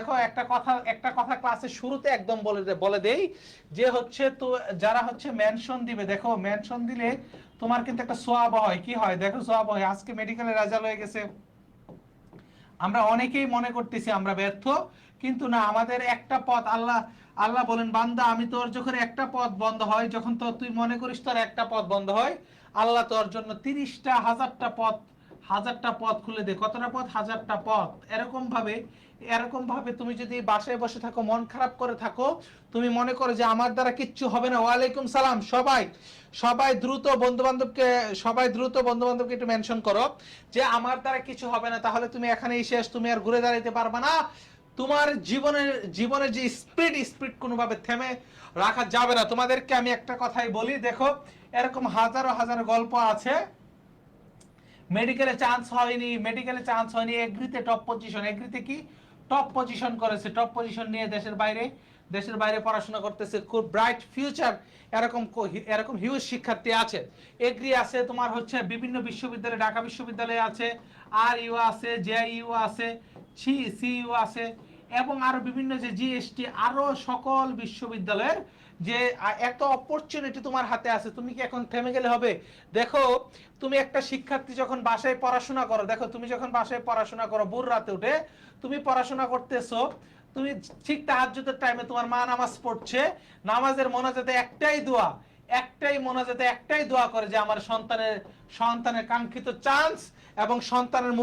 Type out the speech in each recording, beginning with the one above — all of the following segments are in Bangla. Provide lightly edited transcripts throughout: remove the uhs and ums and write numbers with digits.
দেখো একটা কথা ক্লাসের শুরুতে একদম বলে দেই যে হচ্ছে তো যারা হচ্ছে মেনশন দিবে, দেখো মেনশন দিলে তোমার কিন্তু একটা সোয়াব হয়। কি হয় দেখো, সোয়াব হয়। আজকে মেডিকেলের রেজাল্ট হয়ে গেছে, আমরা অনেকেই মনে করতেছি আমরা ব্যর্থ, কিন্তু না, আমাদের একটা পথ আল্লাহ আল্লাহ বলেন, বান্দা আমি তোর যখন একটা পথ বন্ধ হয়, যখন তো তুই মনে করিস তোর একটা পথ বন্ধ হয়, আল্লাহ তোর জন্য 30টা 1000টা পথ খুলে দে। কতটা পথ? 1000টা পথ। এরকম ভাবে তুমি যদি বাসায় বসে থাকো, মন খারাপ করে থাকো, তুমি মনে করো যে আমার দ্বারা কিচ্ছু হবে না। ওয়ালাইকুম সালাম। সবাই দ্রুত বন্ধু বান্ধবকে একটু মেনশন করো যে আমার দ্বারা কিছু হবে না। তাহলে তুমি এখানেই শেষ, তুমি আর ঘুরে দাঁড়াইতে পারবে না। তোমার জীবনের যে স্পিড কোনোভাবে থেমে রাখা যাবে না। তোমাদেরকে আমি একটা কথাই বলি, দেখো এরকম হাজারো হাজারো গল্প আছে, মেডিকেলে চান্স হয়নি, এগ্রিতে টপ পজিশন, এগ্রিতে কি টপ পজিশন করেছে, টপ পজিশন নিয়ে দেশের বাইরে পড়াশোনা করতেছে, খুব ব্রাইট ফিউচার, এরকম হিউজ শিক্ষার্থী আছে। এগ্রি আছে তোমার হচ্ছে বিভিন্ন বিশ্ববিদ্যালয়ে, ঢাকা বিশ্ববিদ্যালয়ে আছে, আর ইউ আছে, জেআইইউ আছে, সিইউ আছে, এবং আরো বিভিন্ন যে জিএসটি, আরো সকল বিশ্ববিদ্যালয়ের যে এত অপরচুনিটি তোমার হাতে আছে, তুমি কি এখন থেমে গেলে হবে? দেখো তুমি একটা শিক্ষার্থী যখন বাসায় পড়াশোনা করো, ভোর রাতে উঠে তুমি পড়াশোনা করতেছো, তুমি ঠিক তাহাজ্জুদের টাইমে তোমার মা নামাজ পড়ছে, নামাজের মোনাজাতে একটাই দোয়া করে যে আমার সন্তানের কাঙ্ক্ষিত চান্স, এবং সন্তানের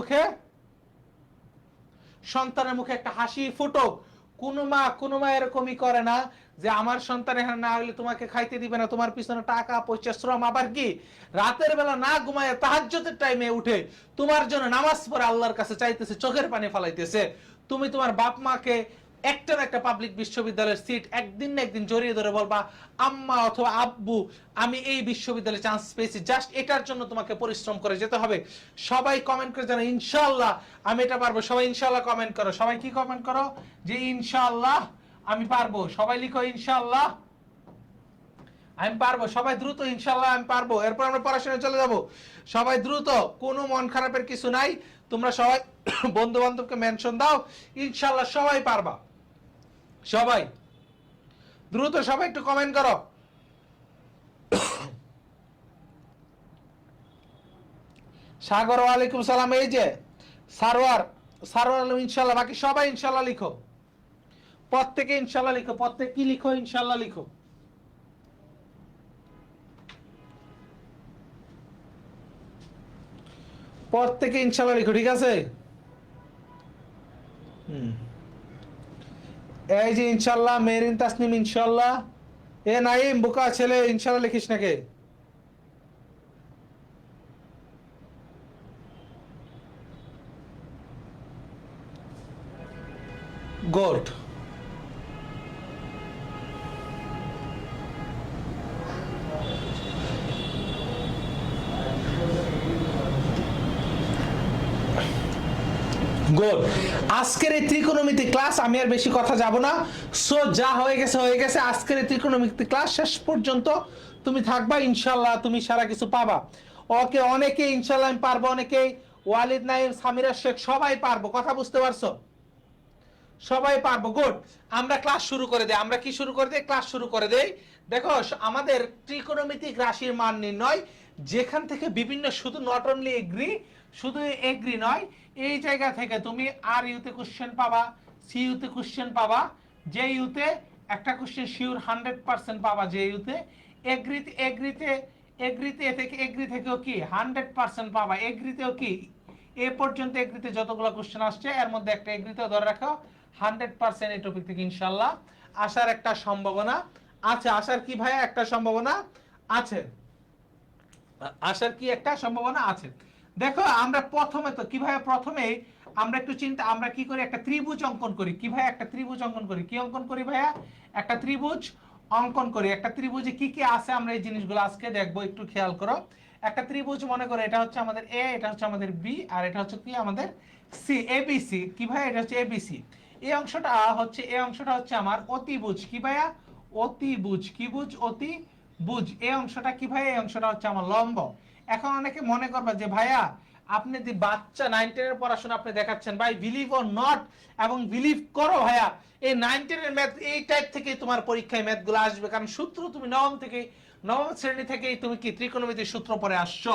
মুখে একটা হাসি ফুটুক। কোনো মা এরকমই করে না যে আমার সন্তান এখানে না হলে তোমাকে খাইতে দিবে না, তোমার পিছনে টাকা পয়সা শ্রম, আবার কি রাতের বেলা না ঘুমায় তাহাজ্জুদের টাইমে উঠে তোমার জন্য নামাজ পড়ে আল্লাহর কাছে চাইতেছে, চোখের পানি ফালাইতেছে। তুমি তোমার বাপ মাকে একটা না একটা পাবলিক বিশ্ববিদ্যালয়ের সিট একদিন না একদিন জড়িয়ে ধরে বলবা, আম্মা অথবা আব্বু আমি এই বিশ্ববিদ্যালয়ে চান্স পেয়েছি, জাস্ট এটার জন্য তোমাকে পরিশ্রম করে যেতে হবে। সবাই কমেন্ট করে জানো ইনশাআল্লাহ আমি এটা পারবো। সবাই ইনশাআল্লাহ কমেন্ট করো। সবাই কি কমেন্ট করো? যে ইনশাআল্লাহ আমি পারবো। সবাই লিখো ইনশাআল্লাহ আমি পারবো। সবাই দ্রুত ইনশাআল্লাহ আমি পারবো। এরপর আমরা পড়াশোনায় চলে যাব। সবাই দ্রুত, কোনো মন খারাপের কিছু নাই। তোমরা সবাই বন্ধু বান্ধবকে মেনশন দাও, ইনশাআল্লাহ সবাই পারবা। সবাই দ্রুত, সবাই একটু কমেন্ট করো। সাগর ওয়ালাইকুম সালাম। এই যে সারোয়ার আলম ইনশাআল্লাহ। বাকি সবাই ইনশাআল্লাহ লিখো, প্রত্যেকে ইনশাআল্লাহ লিখো, প্রত্যেক কি লিখো? ইনশাআল্লাহ লিখো। প্রত্যেকে ইনশাআল্লাহ লিখো, ঠিক আছে? এই যে ইনশাআল্লাহ, মেরিন তাসনিম ইনশাআল্লাহ, এ নাইম বুকা ছেলে ইনশাআল্লাহ লিখিস নাকি? গুড। গুড। আজকের এই ত্রিকোণমিতি ক্লাস আমি আর বেশি কথা যাব না। সো যা হয়ে গেছে। আজকের এই ত্রিকোণমিতি ক্লাস শেষ পর্যন্ত তুমি থাকবা, ইনশাআল্লাহ তুমি সারা কিছু পাবা। ওকে, অনেকে ইনশাআল্লাহ আমি পারবো, অনেকেই ওয়ালিদ নাইম, সামিরা শেখ, সবাই পারবো। কথা বুঝতে পারছো? সবাই পারবো। গুড। আমরা ক্লাস শুরু করে দেই। আমরা কি শুরু করে দেই? ক্লাস শুরু করে দেই। দেখো আমাদের ত্রিকোণমিতিক রাশির মান নির্ণয়, যেখান থেকে বিভিন্ন, শুধু নট অনলি এগ্রি নয়, এই জায়গা থেকে তুমি আর ইউতে কোশ্চেন পাবা, সি ইউতে কোশ্চেন পাবা, যে ইউতে একটা কোশ্চেন শিওর 100% পাবা, যে ইউতে এগ্রি থেকেও কি 100% পাবা। এগ্রিতেও কি এ পর্যন্ত এগ্রিতে যতগুলো কোশ্চেন আসছে এর মধ্যে একটা এগ্রিতেও ধরে রাখো 100% এই টপিক থেকে ইনশাআল্লাহ আসার একটা সম্ভাবনা আছে। আসার কি ভাইয়া একটা সম্ভাবনা আছে? আসার কি একটা সম্ভাবনা আছে? দেখো আমরা প্রথমে তো কিভাবে, প্রথমেই আমরা একটু আমরা কি করি, একটা ত্রিভুজ অঙ্কন করি। কি ভাইয়া? একটা ত্রিভুজ অঙ্কন করি। কি অঙ্কন করি ভাইয়া? একটা ত্রিভুজ অঙ্কন করি। একটা ত্রিভুজে কি কি আছে আমরা এই জিনিসগুলো আজকে দেখবো, একটু খেয়াল করো। একটা ত্রিভুজ মনে করো, এটা হচ্ছে আমাদের এ, এটা হচ্ছে আমাদের বি, আর এটা হচ্ছে কি আমাদের সি, এবিসি। কি ভাইয়া? এটা হচ্ছে এবিসি। এই অংশটা হচ্ছে আমার অতিভুজ। কি ভাইয়া? অতিভুজ। কি বুঝ? অতিভুজ। এই অংশটা কি ভাইয়া? এই অংশটা হচ্ছে আমার লম্ব। এখন অনেকে মনে করবে যে ভাইয়া আপনি দি বাচ্চা 9 10 এর পড়াশোনা আপনি দেখাচ্ছেন ভাই, বিলিভ অর নট, এবং বিলিভ করো ভাইয়া এই 9 10 এর ম্যাথ এই টাইপ থেকে তোমার পরীক্ষায় ম্যাথগুলো আসবে, কারণ সূত্র তুমি নবম শ্রেণী থেকেই তুমি কি ত্রিকোণমিতির সূত্র পড়ে আসছো।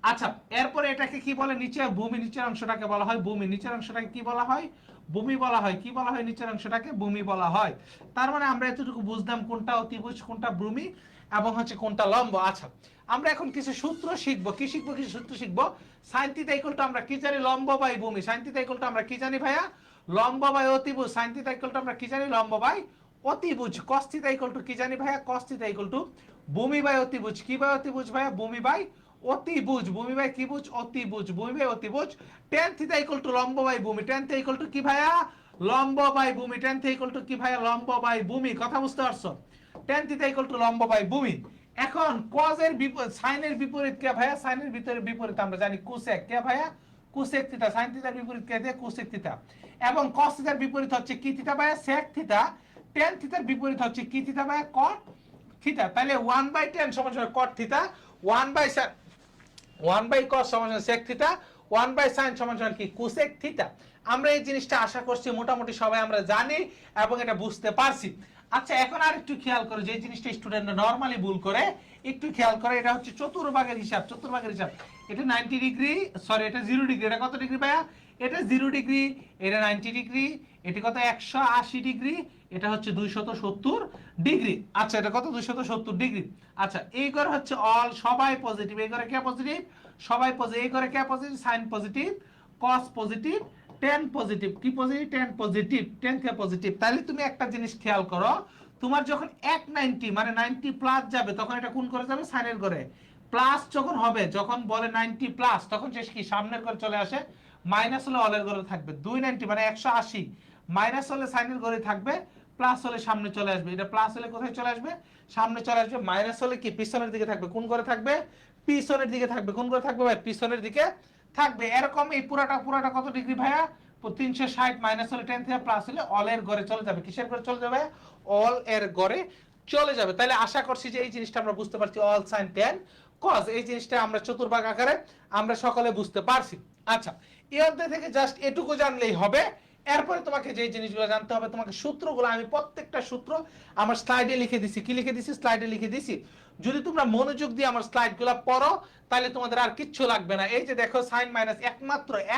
আচ্ছা, এরপরে এটাকে কি বলে, নিচে ভূমি, নিচের অংশটাকে বলা হয় ভূমি, নিচের অংশটাকে কি বলা হয়, ভূমি বলা হয়। কি বলা হয়, নিচের অংশটাকে ভূমি বলা হয়। তার মানে আমরা এতটুকু বুঝলাম কোনটা অতিভুজ, কোনটা ভূমি, এবং হচ্ছে কোনটা লম্ব। আচ্ছা, আমরা এখন কিছু সূত্র শিখবো। কি শিখবো, কিছু সূত্র শিখবো। sin θ = আমরা কি জানি, লম্ব বাই ভূমি। sin θ = আমরা কি জানি ভাইয়া, লম্ব বাই অতিভুজ। sin θ = আমরা কি জানি, লম্ব বাই অতিভুজ। cos θ = কি জানি ভাইয়া, cos θ = ভূমি বাই অতিভুজ। কি বাই অতিভুজ ভাইয়া, ভূমি বাই অতিভুজ। ভূমি বাই কি ভুজ, অতিভুজ। ভূমি বাই অতিভুজ। tan θ = লম্ব বাই ভূমি। tan θ = কি ভাইয়া, লম্ব বাই ভূমি। tan θ = কি ভাইয়া, লম্ব বাই ভূমি। কথা বুঝতে পারছো, tan θ = লম্ব বাই ভূমি। এখন cos এর বিপরীত, sin এর বিপরীত কে ভাইয়া, sin এর ভিতরে বিপরীত আমরা জানি cosec। কে ভাইয়া, cosec θ। sin θ এর বিপরীত কে দেয়, cosec θ। এবং cos θ এর বিপরীত হচ্ছে কি θ ভাইয়া, sec θ। tan θ এর বিপরীত হচ্ছে কি θ ভাইয়া, cot θ। তাহলে 1/tan = cot θ, 1/cos = sec θ, 1/sin = কি, cosec θ। আমরা এই জিনিসটা আশা করছি মোটামুটি সবাই আমরা জানি এবং এটা বুঝতে পারছি। আচ্ছা, এখন আর একটু খেয়াল করো, যে জিনিসটা স্টুডেন্টরা নরমালি ভুল করে, একটু খেয়াল করে। এটা হচ্ছে চতুর্ভাগের হিসাব, চতুর্ভাগের হিসাব। এটা 90 ডিগ্রি, সরি এটা 0 ডিগ্রি। এটা কত ডিগ্রি ভাইয়া, এটা 0 ডিগ্রি। এটা 90 ডিগ্রি। এটা কত, 180 ডিগ্রি। এটা হচ্ছে 270 ডিগ্রি। আচ্ছা, এটা কত, 270 ডিগ্রি। আচ্ছা, এই করে হচ্ছে অল, সবাই পজিটিভ। এই করে কে পজিটিভ, সবাই পজিটিভ। এই করে কে positive, sine positive, cos positive, tan positive. কি পজিটিভ, tan পজিটিভ, tan কে পজিটিভ। তাহলে তুমি একটা জিনিস খেয়াল করো, তোমার যখন 190 মানে 90 প্লাস যাবে, তখন এটা কোন করে যাবে, সাইনের ঘরে। প্লাস যখন হবে, যখন বলে 90 প্লাস, তখন শেষ কি সামনের ঘরে চলে আসে, মাইনাস হলে অলের ঘরে থাকবে। 290 মানে 180, মাইনাস হলে সাইনের ঘরে থাকবে, প্লাস হলে সামনে চলে আসবে। এটা প্লাস হলে কোথায় চলে আসবে, সামনে চলে আসবে। মাইনাস হলে কি পিছনের দিকে থাকবে, কোন ঘরে থাকবে, পিছনের দিকে থাকবে। কোন ঘরে থাকবে ভাই, পিছনের দিকে থাকবে। এরকম এই পুরাটা কত ডিগ্রি ভাইয়া, 360, মাইনাস হলে tan θ, প্লাস হলে অল এর ঘরে চলে যাবে। কিসের ঘরে চলে যাবে, অল এর ঘরে চলে যাবে। তাহলে আশা করছি যে এই জিনিসটা আমরা বুঝতে পারছি, অল সাইন tan cos, এই জিনিসটা আমরা চতুর্ভাগ আকারে আমরা সকলে বুঝতে পারছি। আচ্ছা, এই অধ্যায় থেকে জাস্ট এটুকু জানলেই হবে। এরপরে তোমাকে যে জিনিসগুলো জানতে হবে, তোমাকে সূত্রগুলো আমি প্রত্যেকটা সূত্র আমার স্লাইডে লিখে দিছি। কি লিখে দিছি, স্লাইডে লিখে দিছি। যদি তোমরা মনোযোগ দিয়ে আমার স্লাইডগুলো পড়ো, তাহলে তোমাদের আর কিচ্ছু লাগবে না। এই যে দেখো, সাইন মাইনাস,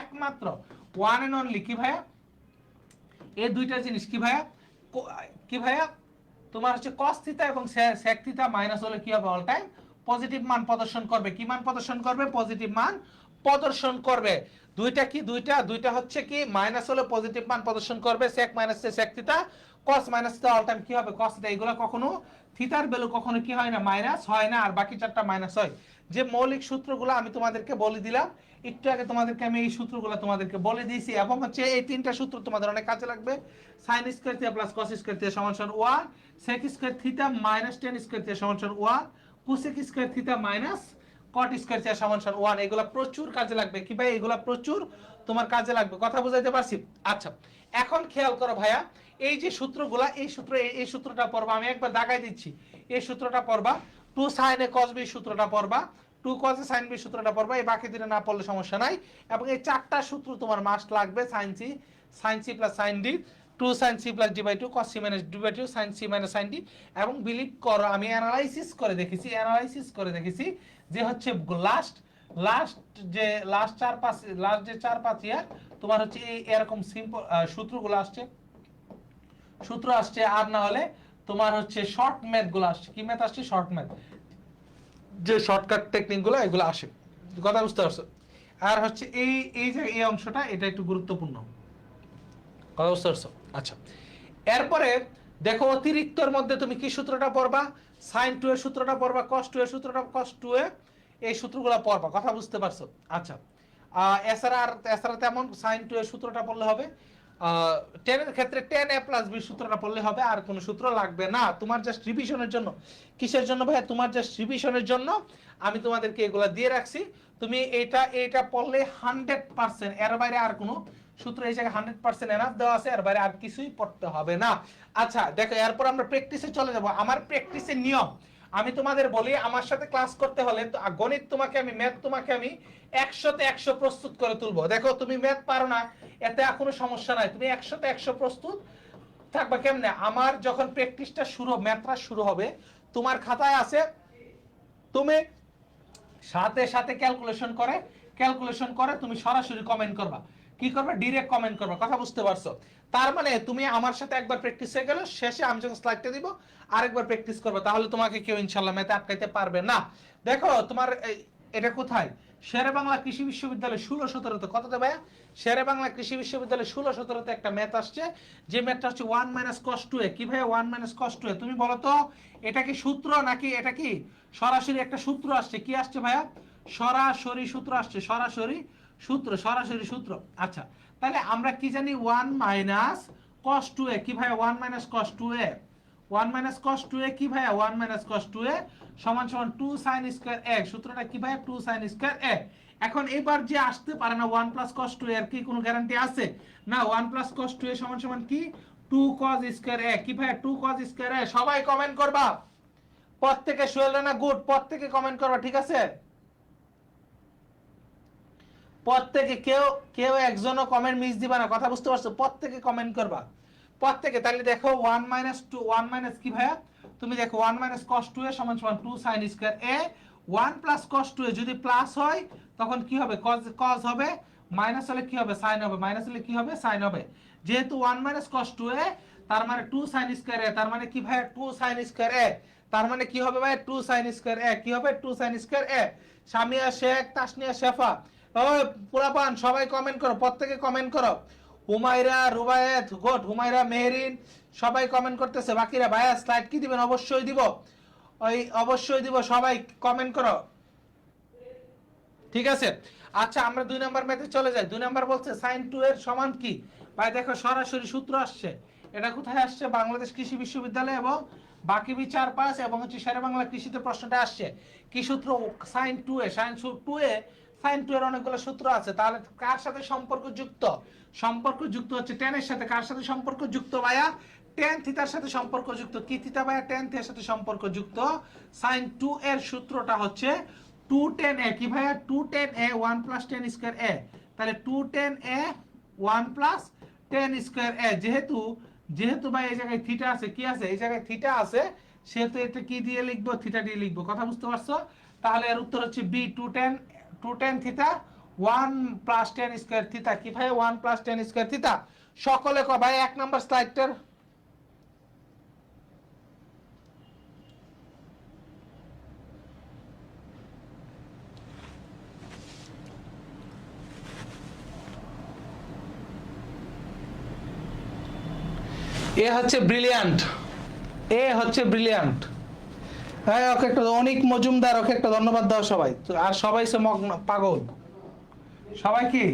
একমাত্র ওয়ান এন্ড অনলি কি ভাইয়া, এই দুইটা জিনিস কি ভাইয়া, কি ভাইয়া, তোমার হচ্ছে cos θ এবং sec θ মাইনাস হলে কি হবে, অল টাইম পজিটিভ মান প্রদর্শন করবে। কি মান প্রদর্শন করবে, পজিটিভ মান প্রদর্শন করবে। দুইটা কি, দুইটা হচ্ছে কি, মাইনাস হলে পজিটিভ মান প্রদর্শন করবে, sec minus sec θ, cos minus θ all time কি হবে, cos θ। এগুলো কখনো থিতার ভ্যালু কখনো কি হয় না, মাইনাস হয় না, আর বাকি চারটা মাইনাস হয়। যে মৌলিক সূত্রগুলো আমি তোমাদেরকে বলে দিলাম একটু আগে, তোমাদেরকে আমি এই সূত্রগুলো তোমাদেরকে বলে দিয়েছি, এবং হচ্ছে এই তিনটা সূত্র তোমাদের অনেক কাজে লাগবে। sin square theta plus cos square theta সমান 1, sec square theta minus tan square theta সমান 1, cosec square theta minus cot square theta সমান 1। এগুলা প্রচুর কাজে লাগবে। কি ভাই, এগুলা প্রচুর তোমার কাজে লাগবে। কথা বুঝাইতে পারছি? আচ্ছা, এখন খেয়াল করো ভাইয়া, এই যে সূত্রগুলা, এই সূত্রটা পড়বা, আমি একবার দাগাই দিচ্ছি। এই সূত্রটা পড়বা, 2 sin a cos b সূত্রটা পড়বা, 2 cos a sin b সূত্রটা পড়বা। এই বাকি দুটো না পড়লে সমস্যা নাই। এবং এই চারটা সূত্র তোমার মাস্ট লাগবে, sin c plus sin d, 2 sin c plus d by 2, cos c minus d by 2, sin c minus sin d। এবং বিলিভ করো, আমি অ্যানালাইসিস করে দেখেছি যে হচ্ছে লাস্ট যে 4-5 ইয়ার তোমার হচ্ছে এই এরকম সিম্পল সূত্রগুলো আসছে, আর না হলে তোমার হচ্ছে শর্ট ম্যাথ গুলো আসছে। কি ম্যাথ আসছে, শর্ট ম্যাথ, যে শর্টকাট টেকনিক গুলো, এগুলো আসে। কথা বুঝতে পারছো? আর হচ্ছে এই যে এই অংশটা, এটা একটু গুরুত্বপূর্ণ। কথা বুঝতে পারছো? আচ্ছা, এরপরে দেখো, অতিরিক্তর মধ্যে তুমি কি সূত্রটা পড়বা, sin 2 এর সূত্রটা পড়বা, cos 2 এর সূত্রটা, cos 2 এ এই সূত্রগুলো পড়বা। কথা বুঝতে পারছো? আচ্ছা, এছাড়া তেমন sin 2 এর সূত্রটা পড়লে হবে। tan এর ক্ষেত্রে tan a প্লাস b সূত্রটা পড়লে হবে, আর কোনো সূত্র লাগবে না। তোমার জাস্ট রিভিশনের জন্য। কিসের জন্য ভাই, তোমার জাস্ট রিভিশনের জন্য আমি তোমাদেরকে এগুলা দিয়ে রাখছি। তুমি এটা পড়লে 100%, এর বাইরে আর কোনো সূত্র এই জায়গায় 100% এনাফ দেওয়া আছে, এর বাইরে আর কিছুই পড়তে হবে না। আচ্ছা দেখো, এরপর আমরা প্র্যাকটিসে চলে যাব। আমার প্র্যাকটিসের নিয়ম, আমি তোমাদের বলি, আমার সাথে ক্লাস করতে হলে গণিত তোমাকে আমি, ম্যাথ তোমাকে আমি 100তে 100 প্রস্তুত করে তুলবো। দেখো তুমি ম্যাথ পারো না, এতে কোনো সমস্যা নাই, তুমি 100তে 100 প্রস্তুত থাকবা। কেমনে? আমার যখন প্র্যাকটিসটা শুরু, ম্যাথটা শুরু হবে, তোমার খাতায় আছে, তুমি সাথে সাথে ক্যালকুলেশন করে তুমি সরাসরি কমেন্ট করবা। কি করবে? ডিরেক্ট কমেন্ট করবা। কথা বুঝতে পারছো? তার মানে তুমি আমার সাথে একবার প্র্যাকটিস হয়ে গেল, শেষে আমি যখন স্লাইডটা দিব আরেকবার প্র্যাকটিস করবে, তাহলে তোমাকে কেউ ইনশাআল্লাহ ম্যাথে আটকাইতে পারবে না। দেখো তোমার এটা কোথায়? শেরে বাংলা কৃষি বিশ্ববিদ্যালয় 16-17তে। কততে ভাইয়া? শেরে বাংলা কৃষি বিশ্ববিদ্যালয় 16-17তে একটা ম্যাথ আসছে, যে ম্যাথটা হচ্ছে 1 - cos 2a। কি ভাইয়া 1 - cos 2a? তুমি বলো তো, এটা কি সূত্র নাকি এটা কি সরাসরি একটা সূত্র আসছে? কি আসছে ভাইয়া? সরাসরি সূত্র আসছে, সরাসরি সূত্র। আচ্ছা, তাহলে আমরা কি জানি? 1 - cos 2a। কি ভাইয়া 1 - cos 2a? 1 - cos 2a কি ভাইয়া? 1 - cos 2a সমান সমান 2 sin স্কয়ার a। সূত্রটা কি ভাইয়া? 2 sin স্কয়ার a। এখন এবার যে আসতে পারে না 1 + cos 2a, এর কি কোনো গ্যারান্টি আছে? না। 1 + cos 2a সমান সমান কি? 2 cos স্কয়ার a। কি ভাইয়া? 2 cos স্কয়ার a। সবাই কমেন্ট করবা, প্রত্যেকে। সোহেল রানা গুড, প্রত্যেকে কমেন্ট করবা, ঠিক আছে? প্রত্যেকে, কেউ কেউ একজনও কমেন্ট মিস দিবা না। কথা বুঝতে পারছো? প্রত্যেকে কমেন্ট করবা, প্রত্যেকে। তাহলে দেখো 1 - কি ভাইয়া? তুমি দেখো 1 - cos 2a সমান সমান 2 sin square a। 1 + cos 2a যদি প্লাস হয় তখন কি হবে? cos হবে, মাইনাস হলে কি হবে? sin হবে, মাইনাস হলে কি হবে? sin হবে। যেহেতু 1 - cos 2a, তার মানে 2 sin স্কয়ার a, তার মানে কি ভাইয়া? 2 sin স্কয়ার a। তার মানে কি হবে ভাই? 2 sin স্কয়ার a। কি হবে? 2 sin square a। Samia Sheikh, Tasnia Shefa, ওই পুরাপান সবাই কমেন্ট করো, প্রত্যেকে কমেন্ট করো। হুমায়রা, রুবায়েত গুড, হুমায়রা, মেহরিন সবাই কমেন্ট করতেছে। বাকিরা ভাইয়া স্লাইড কি দিবেন? অবশ্যই দিব, ওই অবশ্যই দিব, সবাই কমেন্ট করো, ঠিক আছে? আচ্ছা, আমরা 2 নাম্বার ম্যাথে চলে যাই। 2 নাম্বার বলছে sin 2 এর সমান কি? ভাই দেখো সরাসরি সূত্র আসছে। এটা কোথায় আসছে? বাংলাদেশ কৃষি বিশ্ববিদ্যালয় এবং বাকি 4-5 এবং হচ্ছে শেরে বাংলা কৃষিতে প্রশ্নটা আসছে। কি সূত্র? sin 2a। sin 2 এর অনেকগুলো সূত্র আছে। তাহলে কার সাথে সম্পর্ক যুক্ত? সম্পর্ক যুক্ত হচ্ছে tan এর সাথে। কার সাথে সম্পর্ক যুক্ত ভাইয়া? tan থিটার সাথে সম্পর্ক যুক্ত। কি থিটা ভাইয়া? tan থিটার সাথে সম্পর্ক যুক্ত। sin 2 এর সূত্রটা হচ্ছে 2 tan a। কি ভাইয়া? 2 tan a 1 + tan square a। তাহলে 2 tan a 1 + tan square a। যেহেতু ভাই এই জায়গায় থিটা আছে, কি আছে? এই জায়গায় থিটা আছে, সেহেতু এটা কি দিয়ে লিখবো? থিটা দিয়ে লিখবো। কথা বুঝতে পারছো? তাহলে এর উত্তর হচ্ছে B, 2 tan theta 1 + tan square theta. কি ভাই? 1 + tan স্কয়ার থিটা। সকলে কো ভাই 1 নাম্বার স্লাইডটার। এ হচ্ছে ব্রিলিয়ান্ট, এ হচ্ছে ব্রিলিয়ান্ট। হ্যাঁ, ওকে একটা, অনিক মজুমদার, ওকে একটা ধন্যবাদ দাও সবাই। আর সবাই সে মগ্ন পাগল, সবাই কি?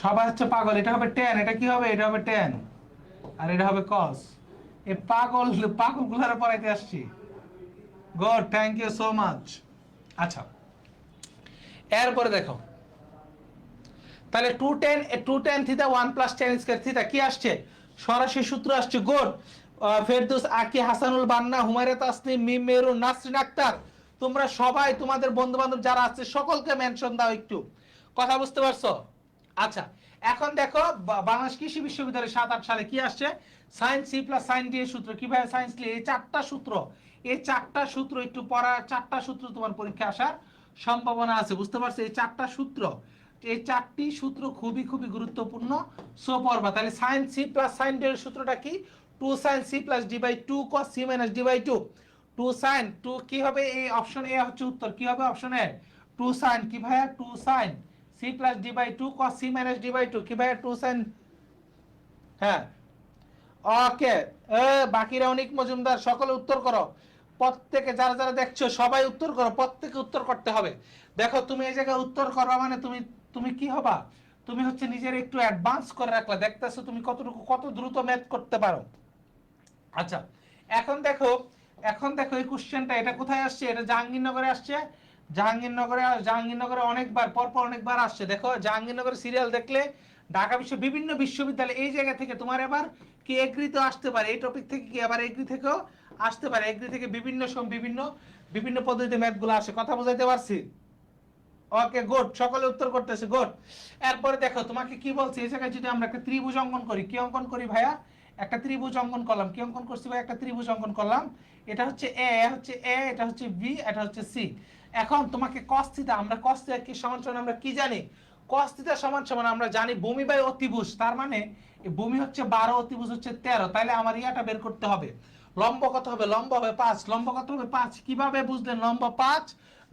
সবাই হচ্ছে পাগল। এটা হবে 10, এটা কি হবে? এটা হবে 10, আর এটা হবে cos। এই পাগলগুলোর পড়াইতে আসছি। Good, thank you so much. আচ্ছা, এরপরে দেখো, তাহলে 2 tan theta 1 + tan square theta কি আসছে? সরাসরি সূত্র আসছে। গুড, ফেরদৌস, আকি, হাসানুল বান্না, হুমায়রা তাসনিম, মিম মেহরুন, নাসরিন আক্তার, তোমরা সবাই তোমাদের বন্ধু বান্ধব যারা আছে সকলকে মেনশন দাও একটু। কথা বুঝতে পারছো? আচ্ছা, এখন দেখো বাংলাদেশ কৃষি বিশ্ববিদ্যালয় 7-8 সালে কি আসছে? sin c + sin d এর সূত্র। কি ভাই? সাইন্স লি এই 4টা সূত্র, এই 4টা সূত্র একটু পড়া, 4টা সূত্র তোমার পরীক্ষা আসার সম্ভাবনা আছে। বুঝতে পারছো? এই 4টা সূত্র, এই 4টি সূত্র খুবই খুবই গুরুত্বপূর্ণ। সো পড়বা। তাহলে sin c + sin d এর সূত্রটা কি? 2 sin c + d/2 cos c - d/2। 2 sin 2 কি হবে? এই অপশন এ হচ্ছে উত্তর। কি হবে অপশন এ? 2 sin কি ভাইয়া? 2 sin c + d/2 cos c - d/2। কি ভাইয়া? 2 sin। হ্যাঁ, ওকে। বাকিরা, অনিক মজুমদার, সকলে উত্তর করো। প্রত্যেকে যারা যারা দেখছো সবাই উত্তর করো, প্রত্যেকে উত্তর করতে হবে। দেখো তুমি এই জায়গায় উত্তর করবা মানে তুমি তুমি কি হবা? তুমি হচ্ছে নিজের একটু অ্যাডভান্স করে রাখলা, দেখতেছো তুমি কতটুকু, কত দ্রুত ম্যাথ করতে পারো। আচ্ছা, এখন দেখো, এখন দেখো এই কোশ্চেনটা, এটা কোথায় আসছে? এটা জাহাঙ্গীরনগরে আসছে। জাহাঙ্গীরনগরে অনেকবার পরপর অনেকবার আসছে। দেখো জাহাঙ্গীরনগরের সিরিয়াল দেখলে ঢাকা বিশ্ব বিভিন্ন বিশ্ববিদ্যালয় এই জায়গা থেকে তোমার এবার কি এগ্রি তো আসতে পারে, এই টপিক থেকে কি আবার এগ্রি থেকেও আসতে পারে, এগ্রি থেকে বিভিন্ন বিভিন্ন বিভিন্ন পদ্ধতিতে ম্যাথগুলো আসে। কথা বুঝাইতে পারছি? ওকে গুড, সকলে উত্তর করতেছে, গুড। এরপরে দেখো তোমাকে কি বলছে, এই জায়গায় যদি আমরা একটা ত্রিভুজ অঙ্কন করি, কি অঙ্কন করি ভাইয়া? একটা ত্রিভুজ অঙ্কন করলাম। কি অঙ্কন করছি ভাই? একটা ত্রিভুজ অঙ্কন করলাম। এটা হচ্ছে এ, এটা হচ্ছে বি, এটা হচ্ছে সি। এখন তোমাকে cos থিটা, আমরা cos থিটা কি সমান সমান আমরা কি জানি? cos থিটা সমান সমান আমরা জানি ভূমি বাই অতিভুজ। তার মানে ভূমি হচ্ছে 12, অতিভুজ হচ্ছে 13। তাহলে আমার ইয়াটা বের করতে হবে। লম্ব কত হবে? লম্ব হবে 5। লম্ব কত হবে? 5। কিভাবে বুঝলেন লম্ব 5?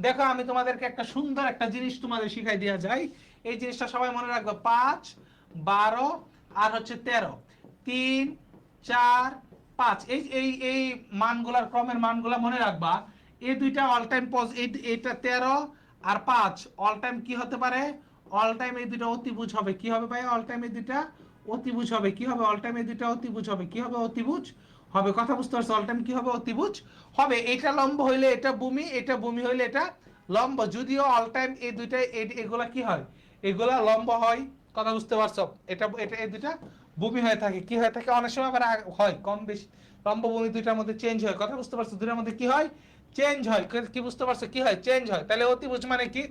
দেখো আমি তোমাদেরকে একটা সুন্দর একটা জিনিস তোমাদের শিখাই দেওয়া যায়। এই জিনিসটা সবাই মনে রাখবে। 5, 12 আর হচ্ছে 13, 3, 4, 5, এই এই এই মানগুলার ক্রমের মানগুলা মনে রাখবা। এই দুইটা অল টাইম এইটা 13 আর 5 অল টাইম কি হতে পারে? অল টাইম এই দুটো অতিভুজ হবে। কি হবে ভাই? অল টাইম এই দুইটা অতিভুজ হবে। কি হবে? অল টাইম এই দুইটা অতিভুজ হবে। কি হবে? অতিভুজ হবে। কথা বুঝতে পারছো? অল টাইম কি হবে? অতিভুজ হবে। এটা লম্ব হইলে এটা ভূমি, এটা ভূমি হইলে এটা লম্ব। যদিও অল টাইম এই দুইটা এগুলা কি হয়? এগুলা লম্ব হয়। কথা বুঝতে পারছো? এটা এটা এই দুইটা ভূমি হয়ে থাকে। কি হয়ে থাকে? অনেক সময় আবার হয় কম বেশি লম্ব ভূমি দুইটার মধ্যে চেঞ্জ হয়। কথা বুঝতে পারছো? দুইটার মধ্যে কি হয়? চেঞ্জ হয়। কি বুঝতে পারছো? কি হয়? চেঞ্জ হয়। তাহলে অতিভুজ মানে কি?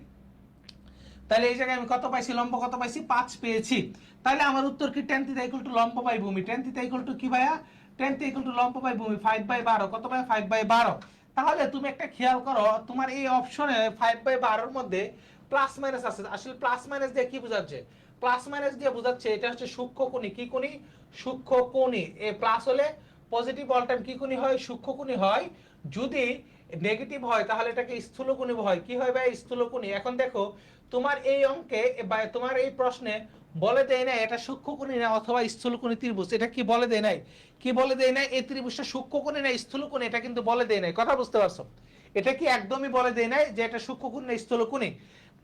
তাহলে এই জায়গায় আমি কত পাইছি? লম্ব কত পাইছি? 5 পেয়েছি। তাহলে আমার উত্তর কি? tan থিটা ইকুয়াল টু লম্ব বাই ভূমি। tan থিটা ইকুয়াল টু কি ভাইয়া? tan থিটা ইকুয়াল টু লম্ব বাই ভূমি 5/12। কত ভাইয়া? 5/12। তাহলে তুমি একটা খেয়াল করো, তোমার এই অপশনে 5/12 এর মধ্যে প্লাস মাইনাস আছে। আসলে প্লাস মাইনাস দিয়ে কি বোঝাচ্ছে? প্লাস মাইনাস দিয়ে বোঝাচ্ছে এটা হচ্ছে সূক্ষ্মকোণী। কি কোণী? সূক্ষ্মকোণী। এ প্লাস হলে পজিটিভ অল টাইম কি কোণী হয়? সূক্ষ্মকোণী হয়। যদি নেগেটিভ হয় তাহলে এটাকে স্থূলকোণী হয়। কি হয় ভাই? স্থূলকোণী। এখন দেখো তোমার এই অঙ্কে বা তোমার এই প্রশ্নে বলে দেয় না এটা সূক্ষ্মকোণী না অথবা স্থূলকোণী ত্রিভুজ। এটা কি বলে দেয় নাই? কি বলে দেয় নাই? এই ত্রিভুজটা সূক্ষ্মকোণী না স্থূলকোণী, এটা কিন্তু বলে দেয় নাই। কথা বুঝতে পারছো? এটা কি একদমই বলে দেয় নাই যে এটা সূক্ষ্মকোণী না স্থূলকোণী।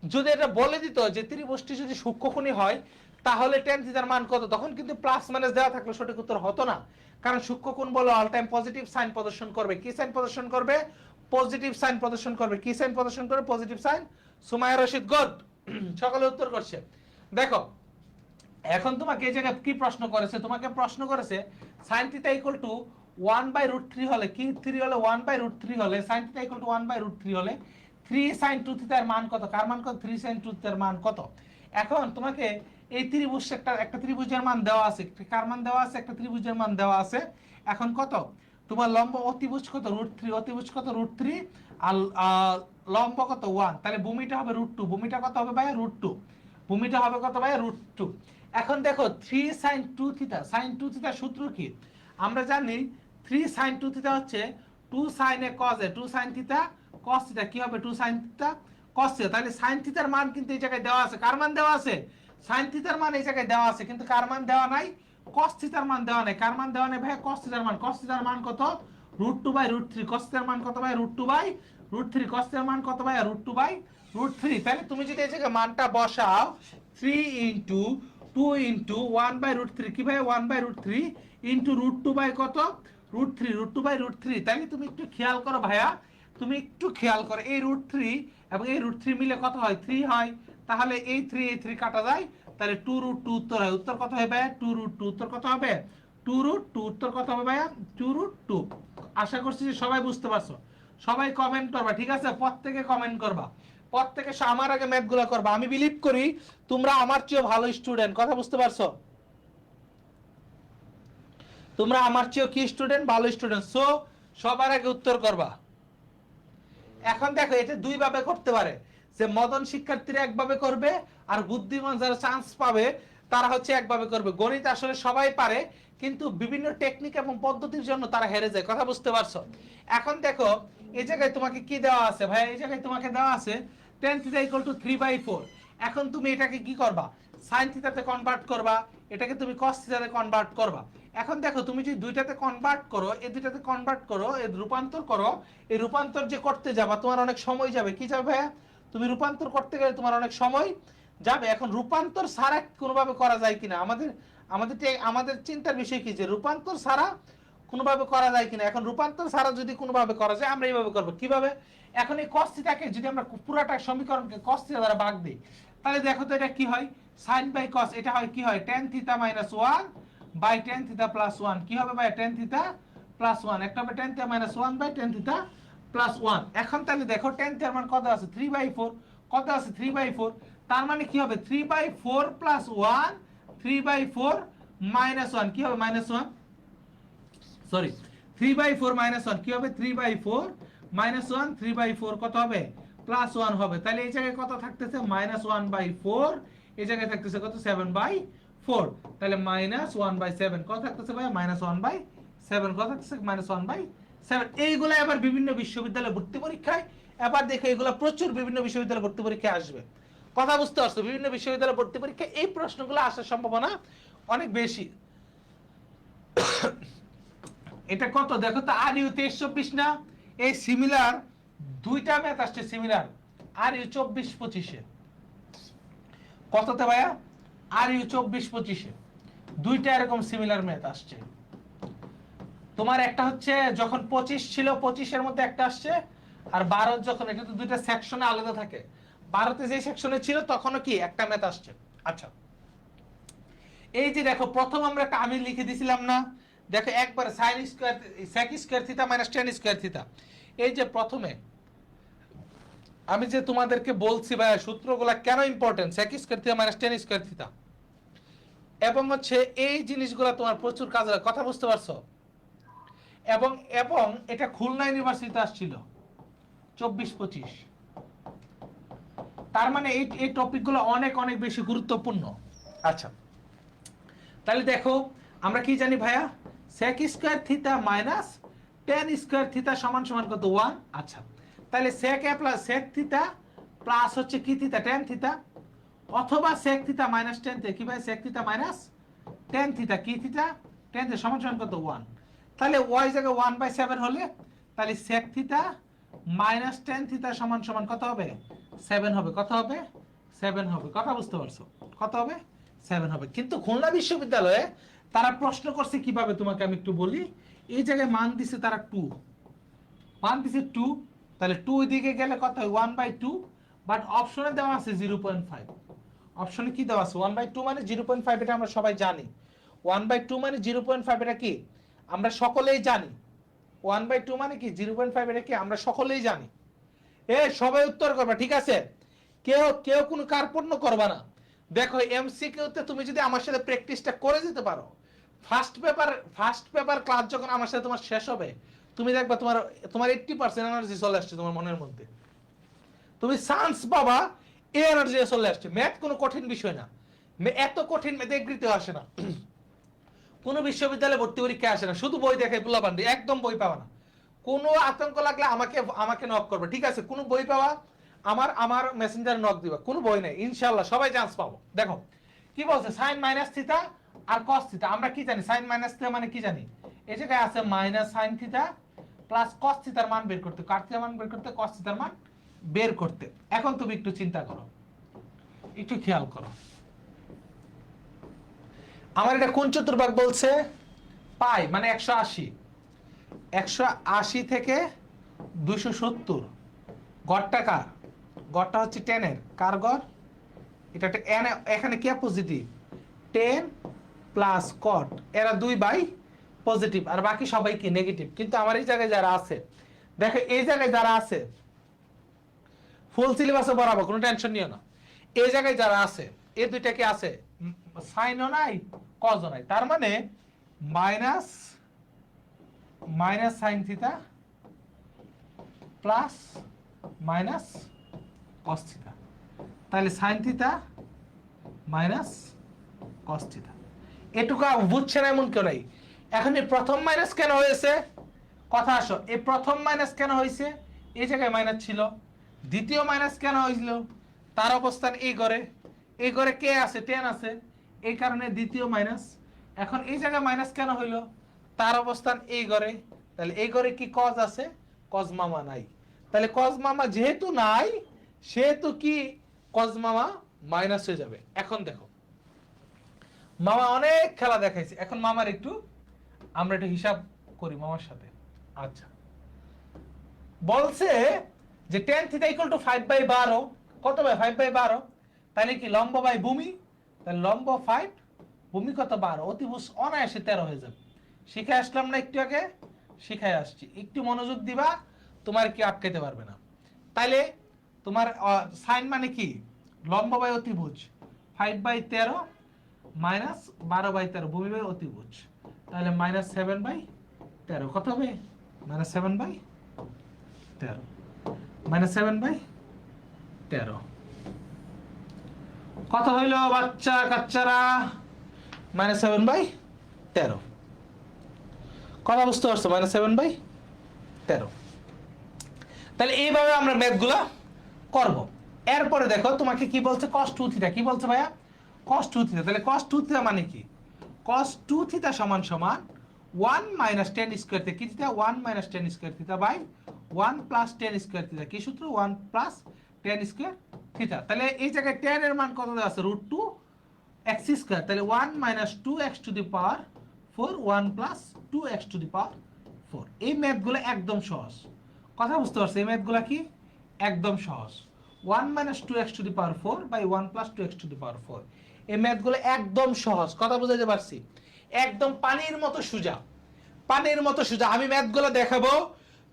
যদি এটা বলে দিত যে ত্রিভুজটি যদি সূক্ষ্মকোণী হয় তাহলে tan থিটার মান কত, তখন কিন্তু প্লাস মাইনাস দেওয়া থাকলে সঠিক উত্তর হতো না। কারণ সূক্ষ্মকোণ বলে অল টাইম পজিটিভ সাইন প্রদর্শন করবে। কি সাইন প্রদর্শন করবে? পজিটিভ সাইন প্রদর্শন করবে। কি সাইন প্রদর্শন করবে? Positive sign. Sumaiya Rashid good, সকলে উত্তর করছে। দেখো এখন তোমাকে এই জায়গায় কি প্রশ্ন করেছে? তোমাকে প্রশ্ন করেছে sin থিটা ইকুয়াল টু 1/√3 হলে, কি 3 হলে? 1/√3 হলে sin থিটা ইকুয়াল টু 1/√3 হলে 3 sin 2 থিটার মান কত? কার মান কত? 3 sin 2 থিটার মান কত? এখন তোমাকে এই ত্রিভুজ একটা ত্রিভুজের মান দেওয়া আছে। কার মান দেওয়া আছে? একটা ত্রিভুজের মান দেওয়া আছে। এখন কত? তোমার লম্ব অতিভুজ কত? √3। অতিভুজ কত? √3। আর লম্ব কত? 1। তাহলে ভূমিটা হবে √2। ভূমিটা কত হবে ভাই? √2। ভূমিটা হবে কত ভাই? √2। এখন দেখো 3 sin 2 থিটা, sin 2 থিটার সূত্র কি? আমরা জানি 3 sin 2 থিটা হচ্ছে 2 sin a cos a, 2 sin theta cos theta. কি হবে? 2 sin থিটা cos থিটা। তাহলে sin থিটার মান কিন্তু এই জায়গায় দেওয়া আছে। কার মান দেওয়া আছে? sin থিটার মান এই জায়গায় দেওয়া আছে, কিন্তু কার মান দেওয়া নাই? cos থিটার মান দেওয়া নাই। কার মান দেওয়া নাই ভাই? cos থিটার মান। cos থিটার মান কত? √2/√3। cos থিটার মান কত ভাই? √2/√3। cos থিটার মান কত ভাই? √2/√3। তাহলে তুমি যদি এই জায়গায় মানটা বসাও 3 ইনটু 2 ইনটু 1/√3, কি ভাই? 1/√3 ইনটু √2 বাই কত? √3। √2/√3। তাহলে তুমি একটু খেয়াল করো ভাইয়া, তুমি একটু খেয়াল করো এই √3 এবং এই √3 মিলে কত হয়? 3 হয়। তাহলে এই 3 কাটা যায়, তাহলে 2√2 উত্তর হয়। উত্তর কত হবে ভাইয়া? 2√2। উত্তর কত হবে? 2√2। উত্তর কত হবে ভাইয়া? 2√2। আশা করছি যে সবাই বুঝতে পারছো। সবাই কমেন্ট করবা, ঠিক আছে? প্রত্যেকে কমেন্ট করবা, প্রত্যেকে আমার আগে ম্যাথগুলো করবা। আমি বিলিভ করি তোমরা আমার চেয়ে ভালো স্টুডেন্ট। কথা বুঝতে পারছো? তোমরা আমার চেয়ে কি স্টুডেন্ট? ভালো স্টুডেন্ট। সো সবার আগে উত্তর করবা। এখন দেখো এটা দুই ভাবে করতে পারে, যে মদন শিক্ষার্থীরা একভাবে করবে আর বুদ্ধিমান যারা চান্স পাবে তারা হচ্ছে একভাবে করবে। গণিত আসলে সবাই পারে, কিন্তু বিভিন্ন টেকনিক এবং পদ্ধতির জন্য তারা হেরে যায়। কথা বুঝতে পারছো? এখন দেখো এই জায়গায় তোমাকে কি দেওয়া আছে ভাই? এই জায়গায় তোমাকে দেওয়া আছে tan থিটা ইকুয়াল টু 3/4। এখন তুমি এটাকে কি করবা? sin থিটাতে কনভার্ট করবা, এটাকে তুমি cos থিটাতে কনভার্ট করবা। এখন দেখো তুমি যদি দুইটাতে কনভার্ট করো, এই দুইটাতে কনভার্ট করো, এই রূপান্তর করো, এই রূপান্তর যে করতে যাবা তোমার অনেক সময় যাবে। কি যাবে ভাইয়া? তুমি রূপান্তর করতে গেলে তোমার অনেক সময় যাবে। এখন রূপান্তর ছাড়া কোনোভাবে করা যায় কিনা, আমাদের আমাদের আমাদের চিন্তার বিষয় কি যে রূপান্তর ছাড়া কোনোভাবে করা যায় কিনা। এখন রূপান্তর ছাড়া যদি কোনোভাবে করা যায় আমরা এইভাবে করবো। কিভাবে? এখন এই cos থিটাকে যদি আমরা পুরাটা সমীকরণকে cos থিটা দ্বারা ভাগ দিই, তাহলে দেখো তো এটা কি হয়? sin বাই cos, এটা হয় কি হয়? tan theta minus 1 by tan theta plus one কি হবে ভাই টেন থিটা প্লাস ওয়ান একটা হবে tan theta minus one by tan theta plus one এখন তাহলে দেখো টেন থিটার মান কত আছে 3/4 কত আছে 3/4 তার মানে কি হবে 3/4 প্লাস ওয়ান 3/4 মাইনাস ওয়ান কি হবে minus one sorry 3/4 minus one কি হবে 3/4 মাইনাস ওয়ান 3/4 কত হবে প্লাস ওয়ান হবে তাহলে এই জায়গায় কত থাকতেছে -1/4 এই জায়গায় থাকতেছে কত 7/4 তাহলে -1/7 কত থাকতেছে ভাই -1/7 কত থাকতেছে -1/7 এইগুলা আবার বিভিন্ন বিশ্ববিদ্যালয়ে ভর্তি পরীক্ষায় এবার দেখো এগুলা প্রচুর বিভিন্ন বিশ্ববিদ্যালয়ে ভর্তি পরীক্ষায় আসবে কথা বুঝতে পারছো বিভিন্ন বিশ্ববিদ্যালয়ে ভর্তি পরীক্ষায় এই প্রশ্নগুলো আসার সম্ভাবনা অনেক বেশি এটা কত দেখো তো আর ইউ 23-24 না এই সিমিলার দুইটা ম্যাথ আসছে সিমিলার আর ইউ 24-25 কততে ভাইয়া আর ইউ 24-25 দুইটা এরকম সিমিলার ম্যাথ আসছে তোমার একটা হচ্ছে যখন 25 ছিল 25 এর মধ্যে একটা আসছে আর 12 যখন এটা তো দুইটা সেকশনে আলাদা থাকে 12 তে যে সেকশনে ছিল তখনও কি একটা ম্যাথ আসছে আচ্ছা এই যে দেখো প্রথম আমরা একটা আমি লিখে দিছিলাম না দেখো একবার sin square sec square theta minus tan square theta এই যে প্রথমে আমি যে তোমাদেরকে বলছি ভাই সূত্রগুলো কেন important sec square theta minus tan square theta এবং হচ্ছে এই জিনিসগুলো তোমার প্রচুর কাজে লাগে কথা বুঝতে পারছো এবং এবং এটা খুলনা ইউনিভার্সিটিতে আসছিল 24-25 তার মানে এই টপিকগুলো অনেক অনেক বেশি গুরুত্বপূর্ণ আচ্ছা তাহলে দেখো আমরা কি জানি ভাইয়া sec square theta minus tan square theta সমান সমান কত 1 আচ্ছা তাহলে sec a plus sec theta plus হচ্ছে কি থিটা tan থিটা অথবা sec theta minus tan theta কি ভাই sec theta minus tan theta কি থিটা tan থিটা সমান সমান কত 1 তাহলে y জায়গায় 1/7 হলে তাহলে sec theta minus tan theta সমান সমান কত হবে 7 হবে কত হবে 7 হবে কথা বুঝতে পারছো কত হবে 7 হবে কিন্তু খুলনা বিশ্ববিদ্যালয়ে তারা প্রশ্ন করছে কিভাবে তোমাকে আমি একটু বলি এই জায়গায় মান দিছে তারা 2 মান দিছে 2 তাহলে 2 দিকে গেলে কত হয় 1/2 বাট অপশনে দেওয়া আছে 0.5 অপশনে কি দেওয়া আছে 1/2 মানে 0.5 এটা আমরা সবাই জানি 1/2 মানে 0.5 এটা কি আমরা সকলেই জানি 1/2 মানে কি 0.5 এটা কি আমরা সকলেই জানি সবাই উত্তর করবা ঠিক আছে কেউ কেউ কোনো কার্পণ্য করবা না দেখো এমসিকিউ তে তুমি যদি আমার সাথে প্র্যাকটিসটা করে যেতে পারো ফার্স্ট পেপার ক্লাস যখন আমার সাথে তোমার শেষ হবে তুমি দেখবা তোমার 80% এনার্জি চলে আসছে তোমার মনের মধ্যে তুমি চান্স পাবা এই এনার্জি চলে আসছে ম্যাথ কোনো কঠিন বিষয় না এত কঠিন ম্যাথ এগ্রিতে আসে না কোনো বিশ্ববিদ্যালয়ে ভর্তি পরীক্ষা আসে না শুধু বই দেখে পোলাপান্ডি একদম বই পাবা না কোনো আতঙ্ক লাগলে আমাকে নক করবে ঠিক আছে কোনো বই পাওয়া আমার মেসেঞ্জার নক দিবা কোনো বই নাই ইনশাআল্লাহ সবাই চান্স পাবো দেখো কি বলছে sin মাইনাস থিটা আর cos থিটা আমরা কি জানি sin মাইনাস থিটা মানে কি জানি এই জায়গায় আছে minus sin theta plus cos থিটার মান বের করতে কার থিটার মান বের করতে cos থিটার মান বের করতে এখন তুমি একটু চিন্তা করো একটু খেয়াল করো আমার এটা কোন চতুর্ভাগ বলছে পাই মানে 180 থেকে 270 গড়টা কার গড়টা হচ্ছে 10 এর কার গড় এটা এখানে কি পজিটিভ 10 প্লাস cot এরা দুই বাই পজিটিভ আর বাকি সবাই কি নেগেটিভ কিন্তু আমার এই জায়গায় যারা আছে দেখো এই জায়গায় যারা আছে ফুল সিলেবাসে বরাবর কোনো টেনশন নিও না এই জায়গায় যারা আছে এই দুইটা কি আছে সাইনও নাই কজও নাই তার মানে minus sine theta plus minus cos theta তাহলে sine theta minus cos theta এটুকু বুঝছেন এমন কেউ নাই এখন এই প্রথম মাইনাস কেন হয়েছে কথা আসো এই প্রথম মাইনাস কেন হয়েছে এই জায়গায় মাইনাস ছিল দ্বিতীয় মাইনাস কেন হয়েছিল তার অবস্থান এই ঘরে কে আছে 10 আছে এই কারণে দ্বিতীয় মাইনাস এখন এই জায়গায় মাইনাস কেন হইলো তার অবস্থান এই ঘরে তাহলে এই ঘরে কি cos আছে cos মামা নাই তাহলে cos মামা যেহেতু নাই সেহেতু কি cos মামা মাইনাস হয়ে যাবে এখন দেখো মামা অনেক খেলা দেখাইছে এখন মামার আমরা একটু হিসাব করি মামার সাথে আচ্ছা বলছে যে tan থিটা ইকুয়াল টু 5/12 কত ভাই 5/12 তাহলে কি লম্ব বাই ভূমি তাহলে লম্ব 5 ভূমি কত 12, অতিভুজ অনায়াসে 13 হয়ে যাবে। শিখাই আসলাম না একটু আগে, শিখাই আসছি, একটু মনোযোগ দিবা, তোমার কি আটকাইতে পারবে না। তাইলে তোমার সাইন মানে কি, লম্ব বাই অতিভুজ, 5/13 মাইনাস 12/13 ভূমি বাই অতিভুজ, তাহলে -7/13 কত হবে, -7/13 -7/13 কত হইল বাচ্চা কাচ্চারা, -7/13। কথা বুঝতে পারছো, -7/13। তাহলে এইভাবে আমরা ম্যাথগুলো করব। এরপরে দেখো তোমাকে কি বলছে, cos 2 থিটা, কি বলছে ভাইয়া, cos 2 থিটা। তাহলে cos 2 থিটা মানে কি, cos 2 থিটা সমান সমান 1 - tan স্কয়ার থিটা, কি theta 1 - tan square theta by 1 + tan square theta, কি সূত্র 1 + tan স্কয়ার থিটা। তাহলে এই জায়গায় tan এর মান কত দেওয়া আছে, √2 x স্কয়ার, তাহলে 1 - 2x to the power 4, 1 + 2x to the power 4। এই ম্যাথগুলো একদম সহজ, কথা বুঝতে পারছো, এই ম্যাথগুলো কি একদম সহজ। 1 - 2x to the power 4 by 1 + 2x to the power 4, এই ম্যাথগুলো একদম সহজ, কথা বুঝাইতে পারছি, একদম পানির মতো সোজা, পানির মতো সোজা। আমি ম্যাথগুলো দেখাবো,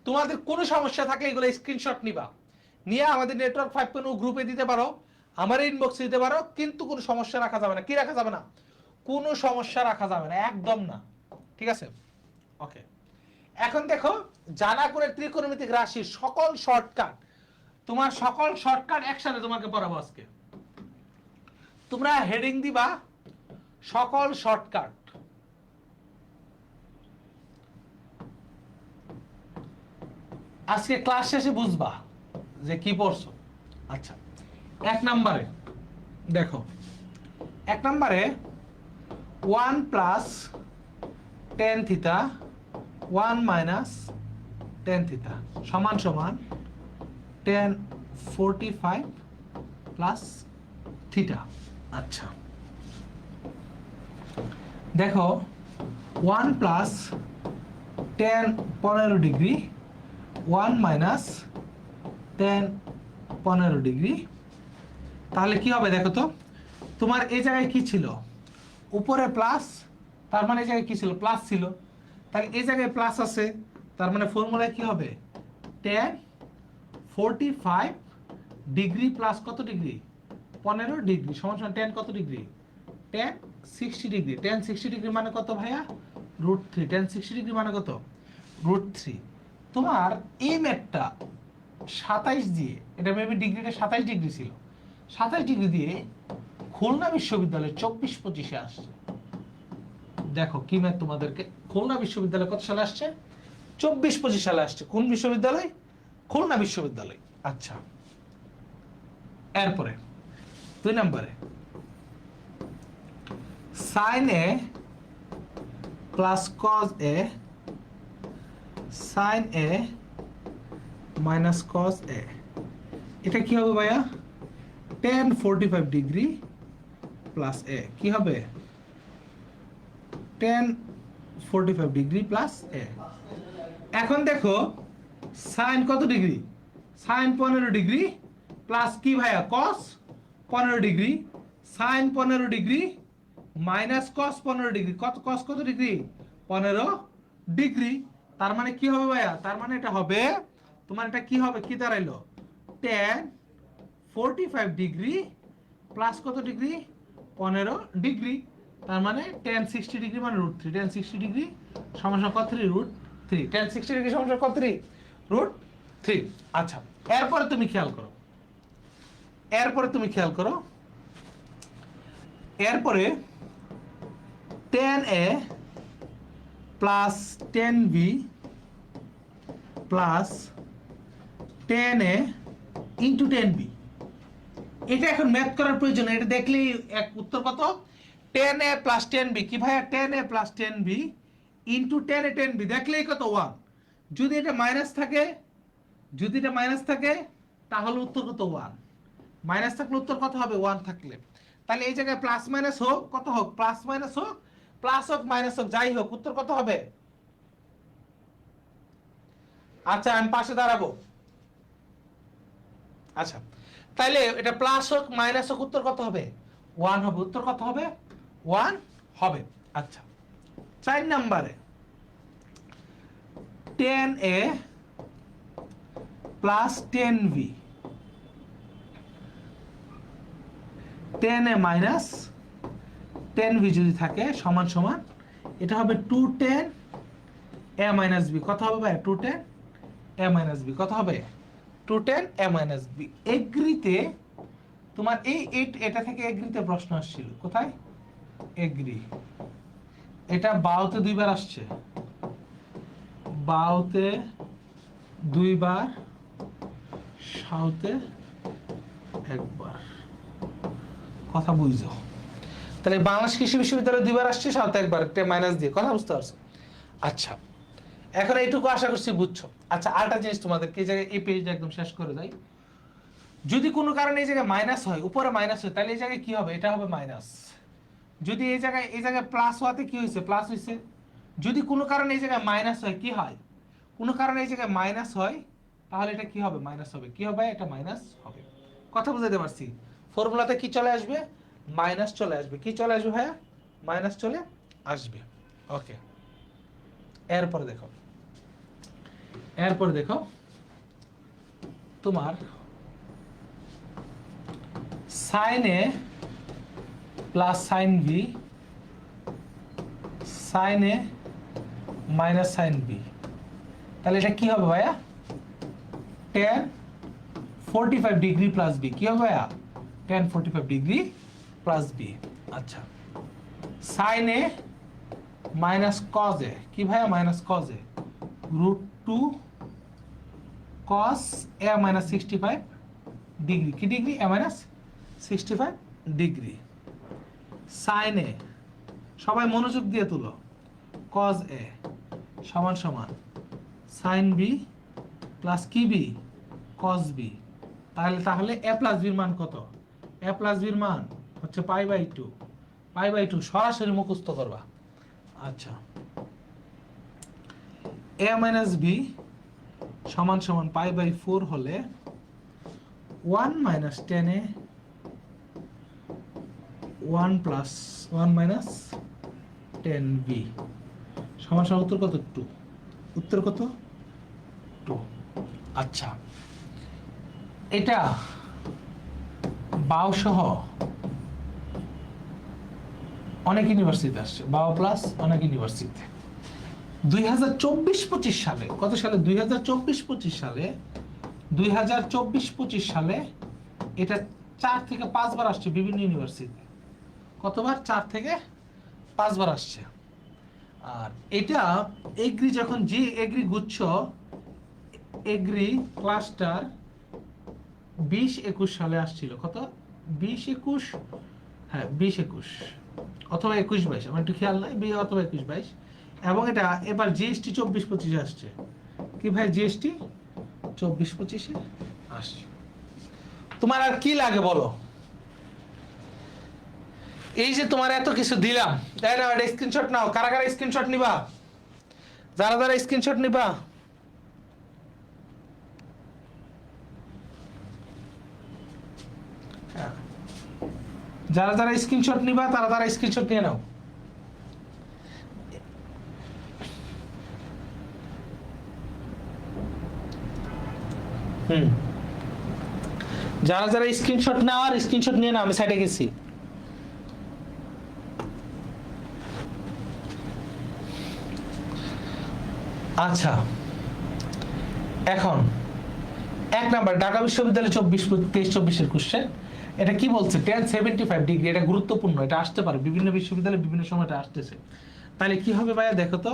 তোমাদের কোনো সমস্যা থাকলে এগুলো স্ক্রিনশট নিবা, নিয়ে আমাদের নেটওয়ার্ক 5.0 গ্রুপে দিতে পারো, আমার ইনবক্সে দিতে পারো, কিন্তু কোনো সমস্যা রাখা যাবে না। কি রাখা যাবে না, কোনো সমস্যা রাখা যাবে না, একদম না, ঠিক আছে। ওকে, এখন দেখো জানা করে ত্রিকোণমিতিক রাশির সকল শর্টকাট, তোমার সকল শর্টকাট একসাথে তোমাকে পড়াবো আজকে। তোমরা হেডিং দিবা সকল শর্টকাট, আজকে ক্লাস শেষে বুঝবা যে কি পড়ছো। আচ্ছা, এক নম্বরে দেখো, এক নম্বরে 1 + tan থিটা 1 - tan থিটা সমান সমান tan 45 প্লাস থিটা। আচ্ছা দেখো 1 + tan 15 ডিগ্রি 1 - tan 15 ডিগ্রি, তাহলে কি হবে দেখো তো, তোমার এই জায়গায় কি ছিল, উপরে প্লাস, তার মানে এই জায়গায় কি ছিল, প্লাস ছিল, তাহলে এই জায়গায় প্লাস আছে, তার মানে ফর্মুলায় কি হবে, tan 45 ডিগ্রি প্লাস কত ডিগ্রি, 15 ডিগ্রি সমান সমান tan কত degree, tan 60 degree. tan 60 degree মানে কত ভাইয়া, √3। tan 60 ডিগ্রি মানে কত, √3। তোমার এই ম্যাথটা 27 দিয়ে, এটা মেবি ডিগ্রিটা 27 ডিগ্রি ছিল, 27 ডিগ্রি দিয়ে খুলনা বিশ্ববিদ্যালয়ে 24-25 আসছে। দেখো কি ম্যাথ তোমাদেরকে, খুলনা বিশ্ববিদ্যালয় কত সালে আসছে, 24-25 সালে আসছে। কোন বিশ্ববিদ্যালয়, খুলনা বিশ্ববিদ্যালয়। আচ্ছা, এরপরে 2 নম্বরে sin a + cos a sin a - cos a, এটা কি হবে ভাইয়া, tan 45 ডিগ্রি প্লাস a, কি হবে tan 45 ডিগ্রি প্লাস a। এখন দেখো sin কত ডিগ্রি, sin 15 ডিগ্রি প্লাস কি ভাইয়া cos 15 degree, sin 15 degree minus cos 15 degree, কত cos কত ডিগ্রি, 15 ডিগ্রি। তার মানে কি হবে ভাইয়া, তার মানে এটা হবে তোমার, এটা কি হবে, কি দাঁড়াইলো, tan 45 ডিগ্রি প্লাস কত ডিগ্রি, 15 ডিগ্রি। তার মানে tan 60 ডিগ্রি মানে √3, tan 60 ডিগ্রি সমান সমান কত, 3 √3, tan 60 ডিগ্রি সমান সমান কত, 3 √3। আচ্ছা, এরপরে তুমি খেয়াল করো, এরপরে তুমি খেয়াল করো, এরপরে tan a plus tan b plus tan a into tan b, এটা এখন ম্যাথ করার প্রয়োজন, এটা দেখলেই এক উত্তর কত, tan a plus tan b, কি ভাইয়া tan a plus tan b into tan a tan b, দেখলেই কত 1। যদি এটা মাইনাস থাকে, যদি এটা মাইনাস থাকে তাহলে উত্তর কত 1, মাইনাস থাকলে উত্তর কত হবে 1 থাকলে। তাহলে এই জায়গায় প্লাস মাইনাস হোক, কত হোক, প্লাস মাইনাস হোক, প্লাস হোক মাইনাস হোক, যাই হোক উত্তর কত হবে। আচ্ছা আমি পাশে দাঁড়াবো। আচ্ছা তাইলে এটা প্লাস হোক মাইনাস হোক উত্তর কত হবে, 1 হবে। উত্তর কত হবে, 1 হবে। আচ্ছা 4 নম্বরে 10a plus 10b 10a minus 10b যদি থাকে সমান সমান এটা হবে 210 a মাইনাস b। কত হবে ভাই? 210 a মাইনাস b কত হবে? 210 a মাইনাস b। এগ্রিতে তোমার এটা থেকে এগ্রিতে প্রশ্ন আসছিল। কোথায়? এগ্রি। এটা বাউতে 2 বার আসছে, বাউতে 2 বার, সাউতে 1 বার। কথা বুঝছো? তাহলে বাংলাদেশ কৃষি বিশ্ববিদ্যালয়ে 2 বার আসছে, সাউতে 1 বার, মাইনাস দিয়ে। কথা বুঝতে পারছো? আচ্ছা এখন এইটুকু আশা করছি বুঝছো। আচ্ছা আরেকটা জিনিস তোমাদেরকে এই জায়গায় এই পেজটা একদম শেষ করে যাই। যদি কোনো কারণে এই জায়গায় মাইনাস হয়, উপরে মাইনাস হয়, তাহলে এই জায়গায় কি হবে? এটা হবে মাইনাস। যদি এই জায়গায় প্লাস হওয়াতে কি হয়েছে? প্লাস হয়েছে। যদি কোনো কারণে এই জায়গায় মাইনাস হয়, কি হয়? কোনো কারণে এই জায়গায় মাইনাস হয়, তাহলে এটা কি হবে? মাইনাস হবে। কি হবে? এটা মাইনাস হবে। কথা বুঝাতে পারছি? ফর্মুলাতে কি চলে আসবে? মাইনাস চলে আসবে। কি চলে আসবে ভাইয়া? মাইনাস চলে আসবে। ওকে এরপরে দেখো তোমার sine A plus sine B, sine A minus sine B, তাহলে এটা কি হবে ভাইয়া? tan 45 degree plus B. কি হবে ভাইয়া? tan 45 degree plus B. আচ্ছা sine A minus cos A, কি ভাইয়া? Minus cos A √2 cos a minus 65 degree. কি degree? a minus 65 degree. Sine A, সবাই মনোযোগ দিয়ে তুলো, cos a সমান সমান সাইন বি প্লাস কি বি? cos B. তাহলে a প্লাস বির মান কত? a প্লাস বির মান হচ্ছে π/2। π/2 সরাসরি মুখস্থ করবা। আচ্ছা a মাইনাস বি সমান সমান π/4 হলে 1 minus 10a 1 plus 1 minus 10b সমান সমান উত্তর কত? 2। উত্তর কত? 2। আচ্ছা এটা বাও সহ অনেক ইউনিভার্সিটিতে আসছে, বাও প্লাস অনেক ইউনিভার্সিটিতে 2024-25 সালে। কত সালে? 2024-25 সালে। 2024-25 সালে এটা 4 থেকে 5 বার আসছে বিভিন্ন ইউনিভার্সিটিতে। কতবার? 4 থেকে 5 বার আসছে। আর এটা এগ্রি যখন যে এগ্রি গুচ্ছ, এগ্রি ক্লাস্টার 20-21 সালে আসছিল। কত? 20-21, হ্যাঁ 20-21 অথবা 21-22, আমার একটু খেয়াল নাই, অথবা 21-22। এবং এটা এবার জিএসটি 24-25 আসছে। কি ভাই? জিএসটি 24-25 আসছে। তোমার আর কি লাগে বলো? এই যে তোমার এত কিছু দিলাম, তাই না? এটা স্ক্রিনশট নাও। কারা কারা স্ক্রিনশট নিবা? যারা যারা স্ক্রিনশট নিবা যারা যারা স্ক্রিনশট নিবা তারা স্ক্রিনশট নিয়ে নাও। যারা যারা স্ক্রিনশট নেওয়ার স্ক্রিনশট নিয়ে নাও, আমি সাইডে গেছি। আচ্ছা এখন 1 নাম্বার ঢাকা বিশ্ববিদ্যালয় 23-24 কোশ্চেন। এটা কি বলছে? tan 75 degree. এটা গুরুত্বপূর্ণ, এটা আসতে পারে বিভিন্ন বিশ্ববিদ্যালয়ে বিভিন্ন সময় এটা আসতেছে। তাহলে কি হবে ভাইয়া? দেখো তো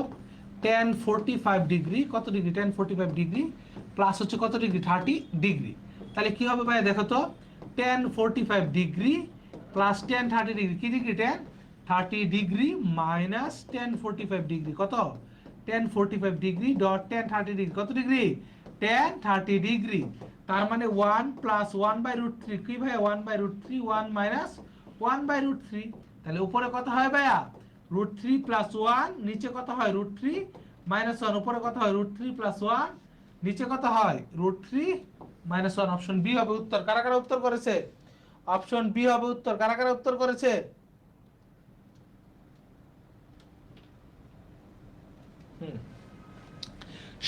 tan 45 ডিগ্রি, কত ডিগ্রি? tan 45 ডিগ্রি প্লাস হচ্ছে কত ডিগ্রি? 30 ডিগ্রি। তাহলে কি হবে ভাইয়া? দেখো তো tan 45 degree plus tan 30 degree. কি degree? tan 30 degree minus tan 45 degree. কত? tan 45 degree dot tan 30 degree. কত ডিগ্রি? tan 30 degree. তার মানে 1 প্লাস 1/√3। কি ভাই? 1/√3, 1 মাইনাস 1/√3। তাহলে উপরে কত হয় ভাইয়া? √3 প্লাস 1, নিচে কত হয়? √3 মাইনাস 1। উপরে কত হয়? √3 প্লাস 1, নিচে কত হয়? √3 মাইনাস 1। অপশন বি হবে উত্তর। কারা কারা উত্তর করেছে? অপশন বি হবে উত্তর। কারা কারা উত্তর করেছে?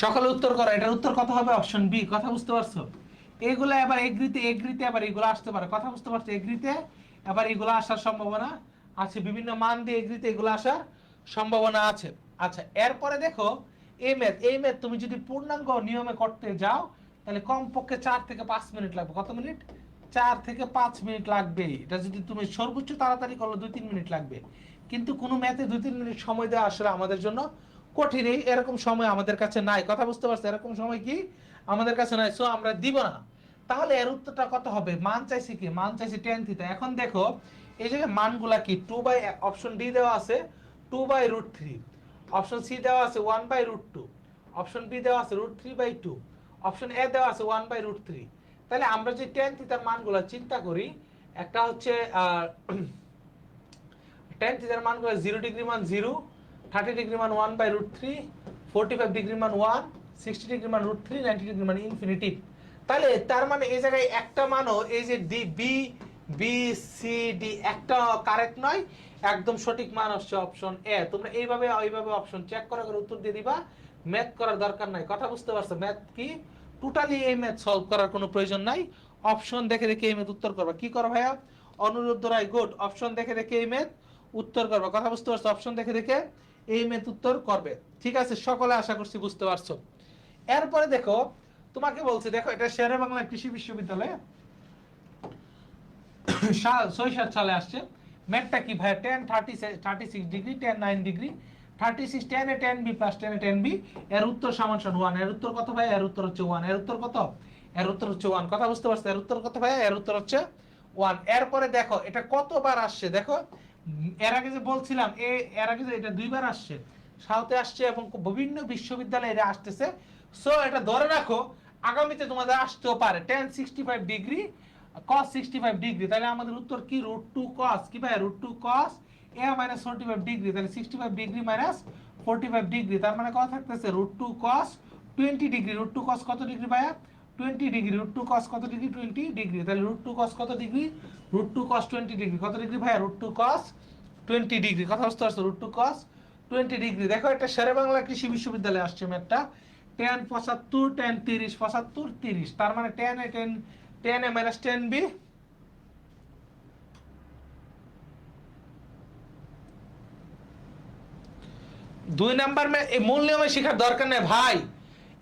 সকালে উত্তর করো, এটার উত্তর কত হবে? Option B. কথা বুঝতে পারছো? এগুলো আবার এগ্রিতে আবার এগুলো আসতে পারে। কথা বুঝতে পারছো? এগ্রিতে আবার এগুলো আসার সম্ভাবনা আছে, বিভিন্ন মান দিয়ে এগ্রিতে এগুলো আসার সম্ভাবনা আছে। আচ্ছা, এরপরে দেখো এই ম্যাথ তুমি যদি পূর্ণাঙ্গ নিয়মে করতে যাও তাহলে কমপক্ষে 4 থেকে 5 মিনিট লাগবে। কত মিনিট? 4 থেকে 5 মিনিট লাগবে। এটা যদি তুমি সর্বোচ্চ তাড়াতাড়ি করলে 2-3 মিনিট লাগবে। কিন্তু কোনো ম্যাথে 2-3 মিনিট সময় দেওয়া আসলে আমাদের জন্য কঠিন। এরকম সময় আমাদের কাছে নাই। কথা বুঝতে পারছো? এরকম সময় কি আমাদের কাছে নাই, সো আমরা দিব না। তাহলে এর উত্তরটা কত হবে? মান চাইছি কি? মান চাইছি tan থিটা। এখন দেখো এই জায়গায় মানগুলা কি? 2 বাই, অপশন ডি দেওয়া আছে 2/√3, অপশন সি দেওয়া আছে 1/√2, অপশন বি দেওয়া আছে √3/2, অপশন এ দেওয়া আছে 1/√3। তাহলে আমরা যে tan থিটার মানগুলো চিন্তা করি, একটা হচ্ছে tan থিটার মানগুলো 0 ডিগ্রি মান 0, 30 ডিগ্রি মান 1/√3, 45 ডিগ্রি মান 1, 60 ডিগ্রি মান √3, 90 ডিগ্রি মান ইনফিনিটি। তাহলে তার মানে এই জায়গায় একটা মানও এই যে D B B C D একটা কারেক্ট নয়, একদম সঠিক মান হচ্ছে অপশন এ। তোমরা এইভাবে অপশন চেক করে করে উত্তর দিয়ে দিবা, ম্যাথ করার দরকার নাই। কথা বুঝতে পারছো? ম্যাথ কি টোটালি এই ম্যাথ সলভ করার কোনো প্রয়োজন নাই, অপশন দেখে দেখে এই ম্যাথ উত্তর করবা। কি করো ভাইয়া? অনুরুদ্ধ রায় গুড, অপশন দেখে দেখে এই ম্যাথ উত্তর করবা। কথা বুঝতে পারছো? অপশন দেখে দেখে এই ম্যাথ উত্তর করবে। ঠিক আছে, সকলে আশা করছি বুঝতে পারছো। এরপরে দেখো তোমাকে বলছে, দেখো এটা শেরে বাংলা কৃষি বিশ্ববিদ্যালয়ে 66 সালে আসছে। ম্যাথটা কি ভাই? tan 36 degree, tan 9 degree, 36 tan a tan b plus tan a tan b, এর উত্তর সমান 1। এর উত্তর কত ভাই? এর উত্তর হচ্ছে 1। এর উত্তর কত? এর উত্তর হচ্ছে 1। কথা বুঝতে পারছো? এর উত্তর কত ভাই? এর উত্তর হচ্ছে 1। এরপরে দেখো এটা কতবার আসছে। দেখো এর আগে যে বলছিলাম এর আগে যে এটা 2বার আসছে, সাউথে আসছে এবং বিভিন্ন বিশ্ববিদ্যালয়ে এটা আসতেছে। সো এটা ধরে রাখো আগামীতে তোমাদের আসতেও পারে tan 65 ডিগ্রি cos 65 ডিগ্রি। তাহলে আমাদের উত্তর কি? √2 cos কি ভাই? √2 cos a - 45 ডিগ্রি। তাহলে 65 ডিগ্রি মাইনাস 45 ডিগ্রি, তার মানে কত থাকতেছে? √2 cos 20 ডিগ্রি। √2 cos কত ডিগ্রি ভাইয়া? 20 ডিগ্রি। √2 cos কত ডিগ্রি? 20 ডিগ্রি। তাহলে √2 cos কত ডিগ্রি? √2 cos 20 degree. কত ডিগ্রি ভাইয়া? √2 cos 20 ডিগ্রি। কথা বুঝতে পারছো? √2 cos 20 ডিগ্রি। দেখো এটা শেরে বাংলা কৃষি বিশ্ববিদ্যালয়ে আসছে ম্যাথটা। tan 75, tan 30, 75, 30, তার মানে tan a minus tan b, দুই নাম্বার ম্যাথ এই মূল নিয়মে শেখার দরকার নেই ভাই।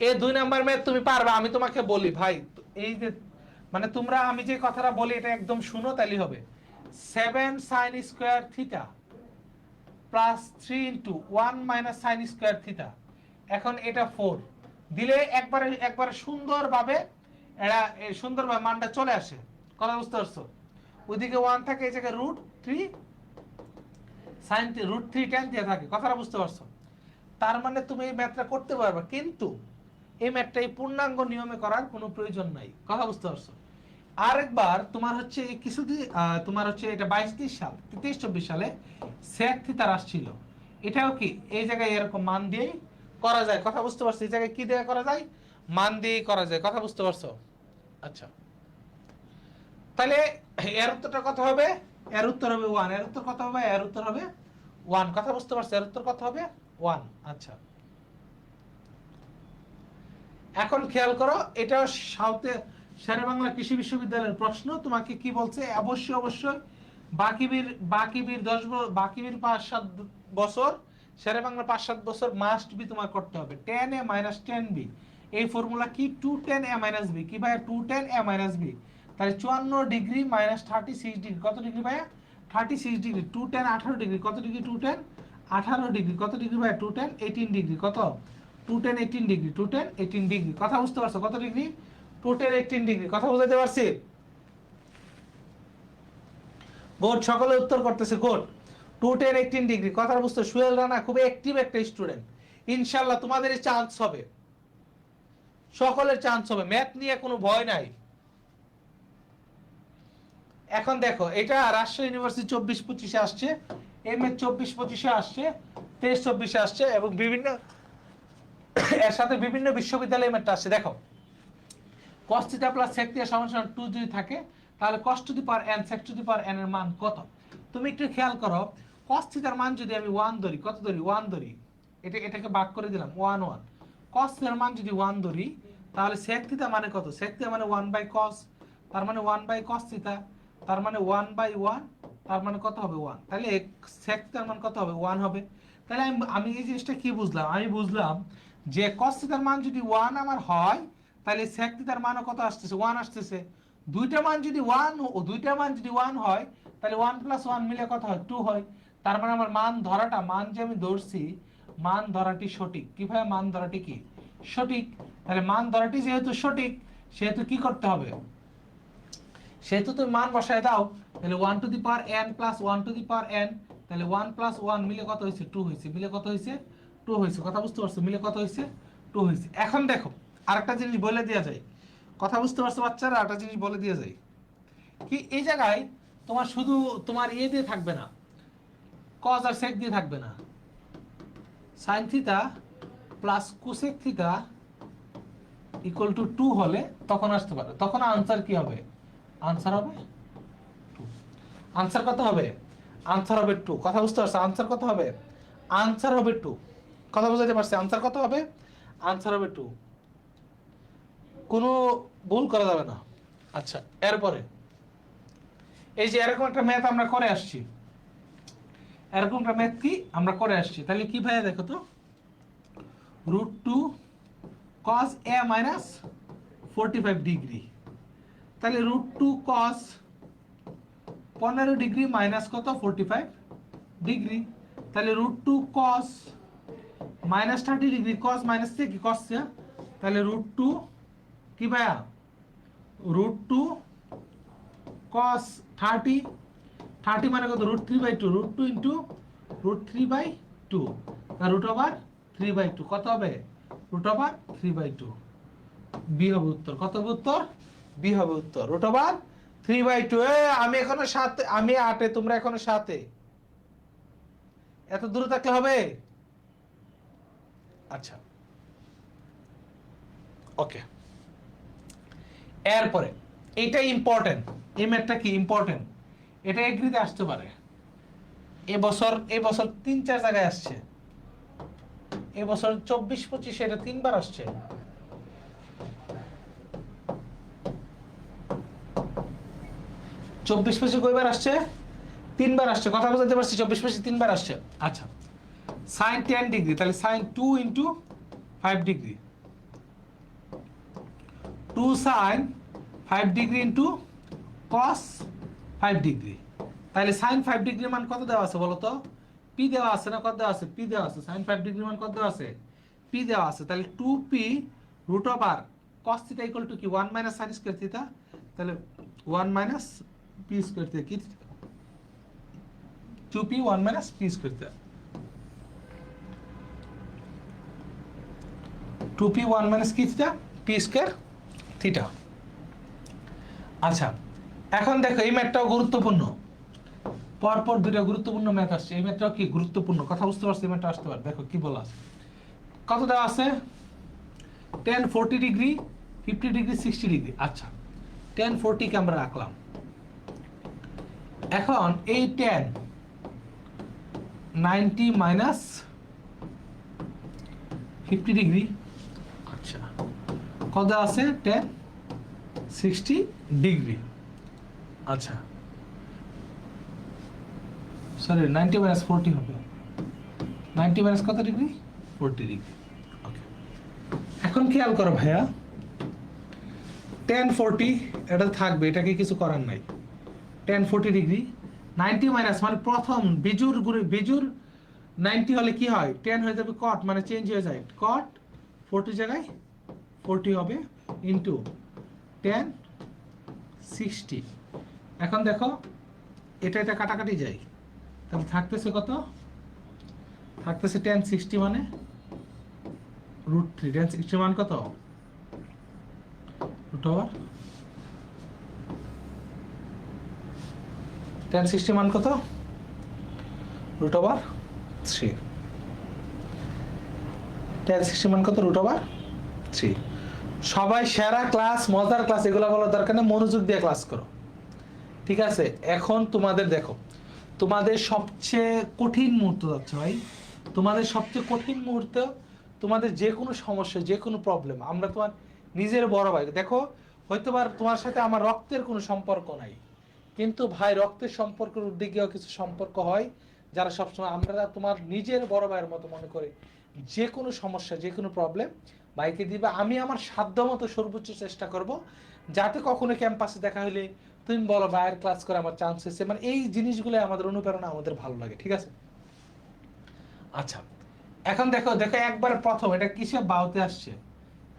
এই 2 নাম্বার ম্যাথ তুমি পারবা। আমি তোমাকে বলি ভাই, এই যে মানে তোমরা আমি যে কথাটা বলি এটা একদম শুনো, তাইলে হবে 7 sin square theta plus 3 into 1 minus sin square theta. এখন এটা 4 দিলে একবারে সুন্দরভাবে এটা সুন্দরভাবে মানটা চলে আসে। কথা বুঝতে পারছো? ওইদিকে 1 থাকে, এই জায়গায় √3 sin √3 tan দিয়ে থাকে। কথাটা বুঝতে পারছো? তার মানে তুমি এই ম্যাথটা করতে পারবে, কিন্তু এই ম্যাথটা এই পূর্ণাঙ্গ নিয়মে করার কোনো প্রয়োজন নাই। কথা বুঝতে পারছো? আরেকবার তোমার হচ্ছে কিছুদিন তোমার হচ্ছে এটা 23-24 সালে sec থিটা আসছিল। এটাও কি এই জায়গায় এরকম মান দিয়েই করা যায়। কথা বুঝতে পারছো? এই জায়গায় কি দিয়ে করা যায়? মান দিয়েই করা যায়। কথা বুঝতে পারছো? আচ্ছা, তাহলে এর উত্তরটা কত হবে? এর উত্তর হবে 1। এর উত্তর কত হবে? এর উত্তর হবে 1। কথা বুঝতে পারছো? এর উত্তর কত হবে? 1। আচ্ছা, এখন খেয়াল করো, এটা সাউথে শেরে বাংলা কৃষি বিশ্ববিদ্যালয়ের প্রশ্ন। তোমাকে কি বলছে? অবশ্যই বাকিবির 5-7 বছর, শেরে বাংলা 5-7 বছর মাস্ট বি তোমার করতে হবে। tan a minus tan b, এই ফর্মুলা কি? 2 tan a minus b কি ভাই? 2 tan a minus b। তাহলে 54 ডিগ্রি মাইনাস 36 ডিগ্রি কত ডিগ্রি ভাইয়া? 36 ডিগ্রি। 2 tan 18 ডিগ্রি কত ডিগ্রি? 2 tan 18 ডিগ্রি কত ডিগ্রি ভাইয়া? 2 tan 18 ডিগ্রি কত? 2 tan 18 ডিগ্রি। 2 tan 18 degree. কথা বুঝতে পারছো? কত ডিগ্রি? 2 tan 18 degree. কথা বুঝাতে পারছি? গুড, সকলে উত্তর করতেছে। Good, 2 tan 18 degree. কথা বুঝতে? সুয়েল রানা খুব অ্যাক্টিভ একটা স্টুডেন্ট। ইনশাআল্লাহ তোমাদের চান্স হবে, সকলের চান্স হবে, ম্যাথ নিয়ে কোনো ভয় নাই। এখন দেখো এটা রাজশাহী ইউনিভার্সিটি 24-25 আসছে, এম এ 24-25 আসছে, 23-24 আসছে, এবং বিভিন্ন এর সাথে বিভিন্ন বিশ্ববিদ্যালয়ে ম্যাথটা আসছে। দেখো cos theta plus sec theta সমান 2 যদি থাকে, তাহলে cos two the power n sec two the power n এর মান কত? তুমি একটু খেয়াল করো, cos থিটার মান যদি আমি 1 ধরি, কত ধরি? 1 ধরি। এটাকে ভাগ করে দিলাম 1 1। cos এর মান যদি 1 ধরি তাহলে sec থিটা মানে কত? sec থিটা মানে 1/cos, তার মানে 1/cos থিটা, তার মানে 1/1, তার মানে কত হবে 1। তাহলে sec থিটার মান কত হবে? 1 হবে। তাহলে আমি এই জিনিসটা কি বুঝলাম? আমি বুঝলাম যে cos থিটার মান যদি 1 আমার হয় তাহলে sec থিটার মানও কত আসতেছে? 1 আসতেছে। দুইটা মান যদি 1 হয় তাহলে 1 + 1 মিলে কত হয়? 2 হয়। তার মানে আমার মান যে আমি ধরছি, মান ধরাটি সঠিক। কিভাবে মান ধরাটি কি সঠিক? তাহলে মান ধরাটি যেহেতু সঠিক সেহেতু কি করতে হবে? সেহেতু তুমি মান বসায় দাও। তাহলে 1 two the power n plus 1 two the power n, তাহলে 1 + 1 মিলে কত হয়েছে? 2 হয়েছে। মিলে কত হয়েছে? 2 হয়েছে। কথা বুঝতে পারছো? মিলে কত হয়েছে? 2 হয়েছে। এখন দেখো আরেকটা জিনিস বলে দেওয়া যায়। কথা বুঝতে পারছো বাচ্চারা? আরেকটা জিনিস বলে দেওয়া যায় কি, এই জায়গায় তোমার শুধু তোমার দিয়ে থাকবে না, cos আর sec দিয়ে থাকবে না, sin theta plus cosec theta equal to 2 হলে তখন আসতে পারে। তখন আনসার কি হবে? আনসার হবে 2। আনসার কত হবে? আনসার হবে 2। কথা বুঝতে পারছো? আনসার কত হবে? আনসার হবে 2। কথা বুঝতে পারছি? আনসার কত হবে? আনসার হবে 2। কোনো ভুল করা যাবে না। আচ্ছা, এরপরে এই যে এরকম একটা ম্যাথ আমরা করে আসছি, এরকম একটা ম্যাথ কি আমরা করে আসছি। তাহলে কি ভাইয়া দেখো তো, √2 cos a minus 45 ডিগ্রি। তাহলে √2 cos 15 ডিগ্রি মাইনাস কত? 45 ডিগ্রি। তাহলে √2 cos minus 30 degree, cos minus থেকে কি cos, তাহলে √2 কি ভাইয়া? √2 cos 30 মানে কত? √3/2, √2 ইন্টু √3/2, √3/2 কত হবে? √3/2। বি হবে উত্তর। কত হবে উত্তর? বি হবে উত্তর, √3/2। আমি এখনো 7, আমি 8-এ, তোমরা এখনো 7-এ। এত দূরে থাকলে হবে? আচ্ছা, ওকে। এরপরে এটা ইম্পর্টেন্ট, এই ম্যাথটা কি ইম্পর্টেন্ট, এটা এগ্রিতে আসতে পারে। এবছর 3-4 জায়গায় আসছে। এবছর 24-25 এটা 3বার আসছে। চব্বিশ পঁচিশে কয়বার আসছে? 3বার আসছে। কথা বুঝতে পারছি? 24-25 3বার আসছে। আচ্ছা, sin 10 ডিগ্রি, তাহলে sin 2 into 5 degree, 2 sin 5 degree into cos 5 degree. তাহলে sin 5 ডিগ্রির মান কত দেওয়া আছে বলো তো? পি দেওয়া আছে না? কত দেওয়া আছে? পি দেওয়া আছে। sin 5 ডিগ্রির মান কত দেওয়া আছে? পি দেওয়া আছে। তাহলে 2p √cos theta equal to কি? 1 মাইনাস sin স্কয়ার থিটা। তাহলে 1 মাইনাস p স্কয়ার থিটা কি? 2p 1 minus p square theta, 2p 1 minus কি থিটা? p square theta. আচ্ছা, এখন দেখো এই ম্যাথটাও গুরুত্বপূর্ণ। পরপর দুটো গুরুত্বপূর্ণ ম্যাথ আসছে। এই ম্যাথটাও কি গুরুত্বপূর্ণ। কথা বুঝতে পারছি? এই ম্যাথটা আসতে পারে। দেখো কি বলা আছে, কত দেওয়া আছে? tan 40 degree, 50 degree, 60 degree. আচ্ছা, tan 40 কে আমরা রাখলাম। এখন এই tan 90 মাইনাস 50 ডিগ্রি, আচ্ছা কত দেওয়া আছে? tan 60 degree. আচ্ছা, সরি 90 মাইনাস 40 হবে। 90 মাইনাস কত ডিগ্রি? 40 ডিগ্রি। ওকে, এখন খেয়াল করো ভাইয়া, tan 40 এটা থাকবে, এটাকে কিছু করার নাই। tan 40 ডিগ্রি 90 মাইনাস মানে প্রথম বিজুর 90 হলে কি হয়? tan হয়ে যাবে cot, মানে চেঞ্জ হয়ে যায়, cot 40 জায়গায় 40 হবে ইনটু tan 60। এখন দেখো এটা কাটাকাটি যায়, তাহলে থাকতেছে কত? থাকতেছে tan 60 মানে √3। tan 60 মান কত? tan 60 মান কত? √3। tan 60 মান কত? √3। সবাই সেরা ক্লাস, মজার ক্লাস, এগুলো বলার দরকার নেই, মনোযোগ দিয়ে ক্লাস করো। ঠিক আছে, এখন তোমাদের দেখো, তোমাদের সবচেয়ে কঠিন মুহূর্ত যাচ্ছে ভাই। তোমাদের সবচেয়ে কঠিন মুহূর্ত, তোমাদের যে কোনো সমস্যা, যে কোনো প্রবলেম, আমরা তোমার নিজের বড় ভাই। দেখো হয়তো বা তোমার সাথে আমার রক্তের কোনো সম্পর্ক নাই, কিন্তু ভাই রক্তের সম্পর্কের উদ্যোগেও কিছু সম্পর্ক হয়, যারা সবসময় আমরা তোমার নিজের বড় ভাইয়ের মতো মনে করে যে কোনো সমস্যা, যে কোনো প্রবলেম ভাইকে দিবে। আমি আমার সাধ্য মতো সর্বোচ্চ চেষ্টা করব, যাতে কখনো ক্যাম্পাসে দেখা হলে তুমি বলো ভাইয়ের ক্লাস করে আমার চান্স হয়েছে। মানে এই জিনিসগুলো আমাদের অনুপ্রেরণা, আমাদের ভালো লাগে, ঠিক আছে? আচ্ছা, এখন দেখো দেখো একবার প্রথম এটা কিসে বাউতে আসছে,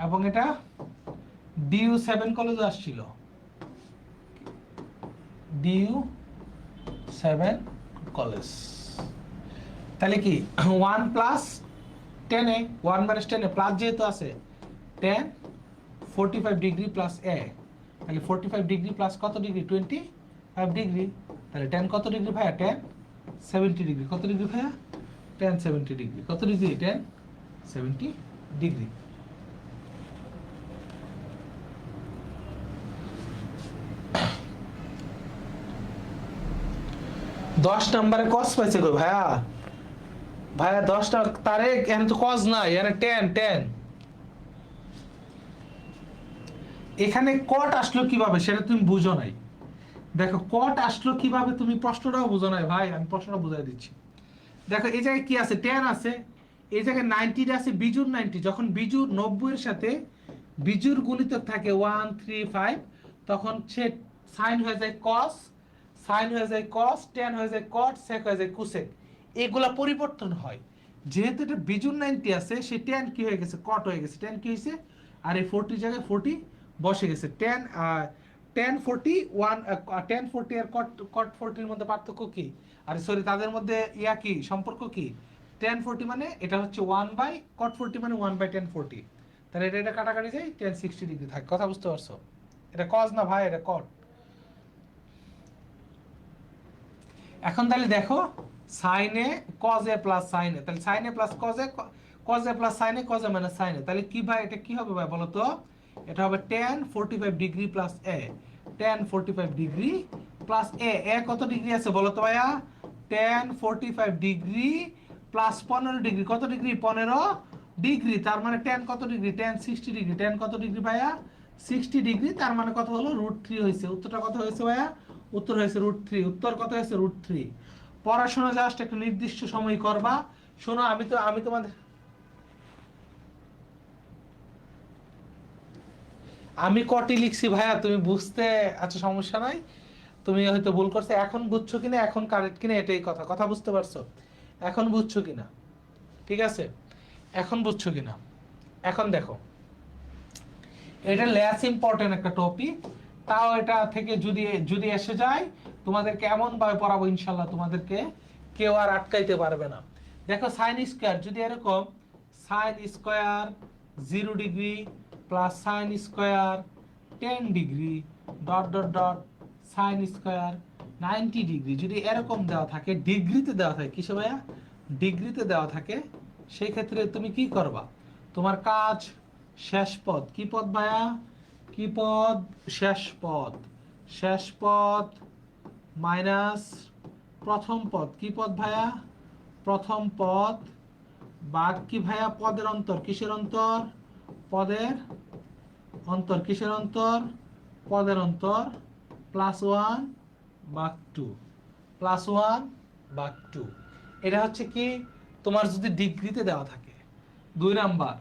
এবং এটা DU7 কলেজে আসছিল, DU7 কলেজ। তাহলে কি 1 plus 10a, 1 minus 10a plus যেহেতু আছে 10 45 ডিগ্রি প্লাস a, তাহলে 45 ডিগ্রি প্লাস কত ডিগ্রি 25 ডিগ্রি, তাহলে 10 কত ডিগ্রি ভাইয়া 10 70 ডিগ্রি, কত ডিগ্রি ভাইয়া 10 70 ডিগ্রি, কত ডিগ্রি 10 70 ডিগ্রি। দশ নম্বরে কস পাইছে গো ভাইয়া, ভাইয়া 10টা তারে এখানে তো কস নাই, এখানে 10 এখানে কট আসলো কিভাবে সেটা তুমি বুঝো নাই। দেখো কট আসলো কিভাবে তুমি প্রশ্নটাও বুঝো নাই ভাই, আমি প্রশ্নটা বুঝাই দিচ্ছি। দেখো এই জায়গায় কি আছে 10 আছে, এই জায়গায় 90 আছে বিজুর 90, যখন বিজুর 90 এর সাথে বিজুর গুণিতক থাকে 1 3 5, তখন সে সাইন হয়ে যায় কস, সাইন হয়ে যায় কস, tan হয়ে যায় কট, sec হয়ে যায় কোসেক, এগুলা পরিবর্তন হয়। যেহেতু এটা বিজুর 90 আছে, সে tan কি হয়ে গেছে কট হয়ে গেছে, tan কি হয়েছে, আর এই 40 জায়গায় 40 বসে গেছে। tan 40 tan 40 আর cot 40 এর মধ্যে পার্থক্য কি, আর সরি তাদের মধ্যে ইয়া কি সম্পর্ক কি, tan 40 মানে এটা হচ্ছে 1/cot 40 মানে 1/tan 40, তাহলে এটা কাটাকাটি যায়, tan 60 ডিগ্রি থাকে। কথা বুঝতে পারছো? এটা cos না ভাই, এটা cot। এখন তাহলে দেখো sin a cos a plus sin a, তাহলে sin a plus cos a, cos a plus sin a, cos a minus sin a, তাহলে কি ভাই এটা কি হবে ভাই বলো তো? এটা হবে tan 45 degree plus a, tan 45 degree plus a, a কত ডিগ্রি আছে বলো তো ভাইয়া? tan 45 ডিগ্রি প্লাস 15 ডিগ্রি, কত ডিগ্রি 15 ডিগ্রি, তার মানে tan কত ডিগ্রি, tan 60 ডিগ্রি, tan কত ডিগ্রি ভাইয়া 60 ডিগ্রি, তার মানে কত হলো √3 হয়েছে। উত্তরটা কত হয়েছে ভাইয়া? উত্তর হয়েছে √3, উত্তর কত হয়েছে √3। পড়াশোনা জাস্ট একটা নির্দিষ্ট সময় করবা। শোনো আমি তোমাদের আমি কটি লিখছি ভাইয়া, তুমি বুঝতে আচ্ছা সমস্যা নাই, তুমি হয়তো ভুল করছো, এখন বুঝছো কিনা, এখন কারেক্ট কিনা এটাই কথা, কথা বুঝতে পারছো? এখন বুঝছো কিনা, ঠিক আছে এখন বুঝছো কিনা? এখন দেখো এটা লেস ইম্পর্টেন্ট একটা টপিক, তাও এটা থেকে যদি যদি এসে যায় তোমাদেরকে এমন ভাবে পড়াবো ইনশাল্লাহ তোমাদেরকে কেউ আর আটকাইতে পারবে না। দেখো সাইন স্কয়ার যদি এরকম sine square 0 degree plus sine square 10 degree dot dot dot sine square 90 degree যদি এরকম দেওয়া থাকে, ডিগ্রিতে দেওয়া থাকে, কিসে ভাইয়া ডিগ্রিতে দেওয়া থাকে, সেই ক্ষেত্রে তুমি কি করবা? তোমার কাজ শেষ পদ, কি পদ ভাইয়া, কি পদ, শেষ পদ, শেষ পদ মাইনাস প্রথম পদ, কি পদ ভাইয়া প্রথম পদ, বাদ কি ভাইয়া পদের অন্তর, কিসের অন্তর, পদের অন্তর, কিসের অন্তর, পদের অন্তর, +1 ভাগ 2, +1 ভাগ 2। এটা হচ্ছে কি তোমার যদি ডিগ্রিতে দেওয়া থাকে। 2 নাম্বার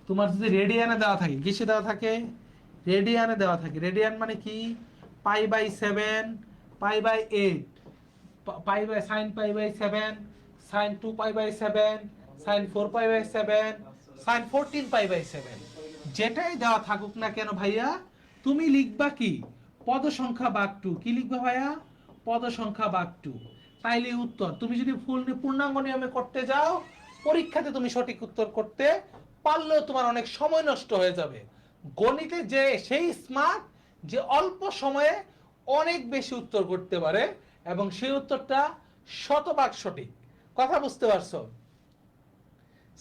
তোমার যদি রেডিয়ানে দেওয়া থাকে, কিসে দেওয়া থাকে, রেডিয়ানে দেওয়া থাকে, রেডিয়ান মানে কি π/7 π/8 sin π/7 sin 2π/7 sin 4π/7 sin 14π/7, যেটাই দেওয়া থাকুক না কেন ভাইয়া তুমি লিখবা কি পদ সংখ্যা ভাগ 2, কি লিখবা ভাইয়া পদ সংখ্যা ভাগ 2, তাইলে উত্তর। তুমি যদি পূর্ণাঙ্গ নিয়মে করতে যাও পরীক্ষাতে তুমি সঠিক উত্তর করতে পারলেও তোমার অনেক সময় নষ্ট হয়ে যাবে। গণিতে যে সেই স্মার্ট যে অল্প সময়ে অনেক বেশি উত্তর করতে পারে এবং সেই উত্তরটা শতভাগ সঠিক। কথা বুঝতে পারছো?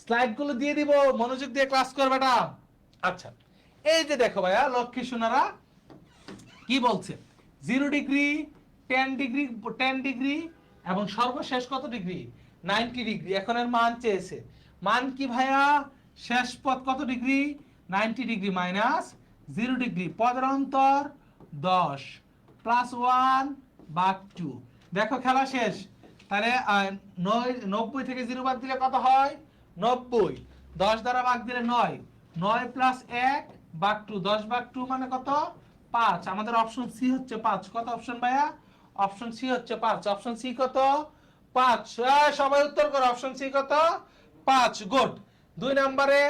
স্লাইড গুলো দিয়ে দিব, মনোযোগ দিয়ে ক্লাস করবে না। আচ্ছা এই যে দেখো ভাইয়া লক্ষ্মী সোনারা কি বলছে, 0 ডিগ্রি 10 ডিগ্রি 10 ডিগ্রি এবং সর্বশেষ কত ডিগ্রি 90 ডিগ্রি। এখন এর মান চেয়েছে, মান কি ভাইয়া? শেষ পদ কত ডিগ্রি? 90 ডিগ্রি মাইনাস 0 ডিগ্রি, পদের অন্তর 10 প্লাস 1/2। দেখো খেলা শেষ। তাহলে 90 থেকে 0 বাদ দিলে কত হয়? 90। 10 দ্বারা ভাগ দিলে 9, 9 প্লাস 1/2, 10/2 মানে কত? 5। আমাদের অপশন সি হচ্ছে 5। কত অপশন ভাইয়া? অপশন সি হচ্ছে 5। অপশন সি কত? 5। সবাই উত্তর করো, অপশন সি কত? 5। গুড। 2 নম্বরে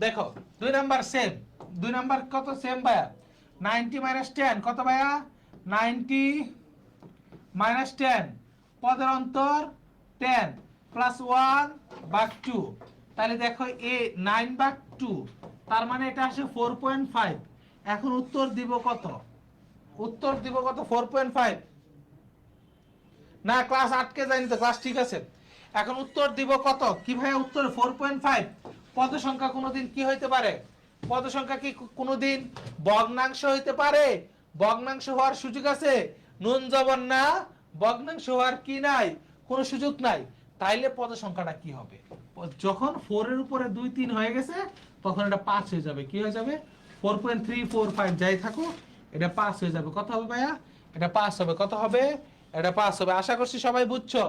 দেখো, 2 নাম্বার সেম। 2 নাম্বার কত সেম ভাইয়া? 90 মাইনাস 10 কত ভাইয়া? 90 মাইনাস 10, পদের অন্তর 10 প্লাস 1/2। তাহলে দেখো এ 9/2, তার মানে এটা আসে 4.5। এখন উত্তর দিব কত? উত্তর দিব কত? 4.5 না, ক্লাস আটকে যায়নি তো, ক্লাস ঠিক আছে। এখন উত্তর দিব কত? কি ভাইয়া উত্তর 4.5। পদ সংখ্যা কোনোদিন কি হইতে পারে? পদ সংখ্যা কি কোনোদিন ভগ্নাংশ হইতে পারে? ভগ্নাংশ হওয়ার সুযোগ আছে? নুন জবর না, ভগ্নাংশ হওয়ার কি নাই? কোনো সুযোগ নাই। তাইলে পদ সংখ্যাটা কি হবে? যখন 4 এর উপরে 2 3 হয়ে গেছে তখন এটা 5 হয়ে যাবে। কি হয়ে যাবে? 4.345 যাই থাকো, এটা 5 হয়ে যাবে। কত হবে ভাইয়া? এটা 5 হবে। কত হবে? এটা 5 হবে। আশা করছি সবাই বুঝছো।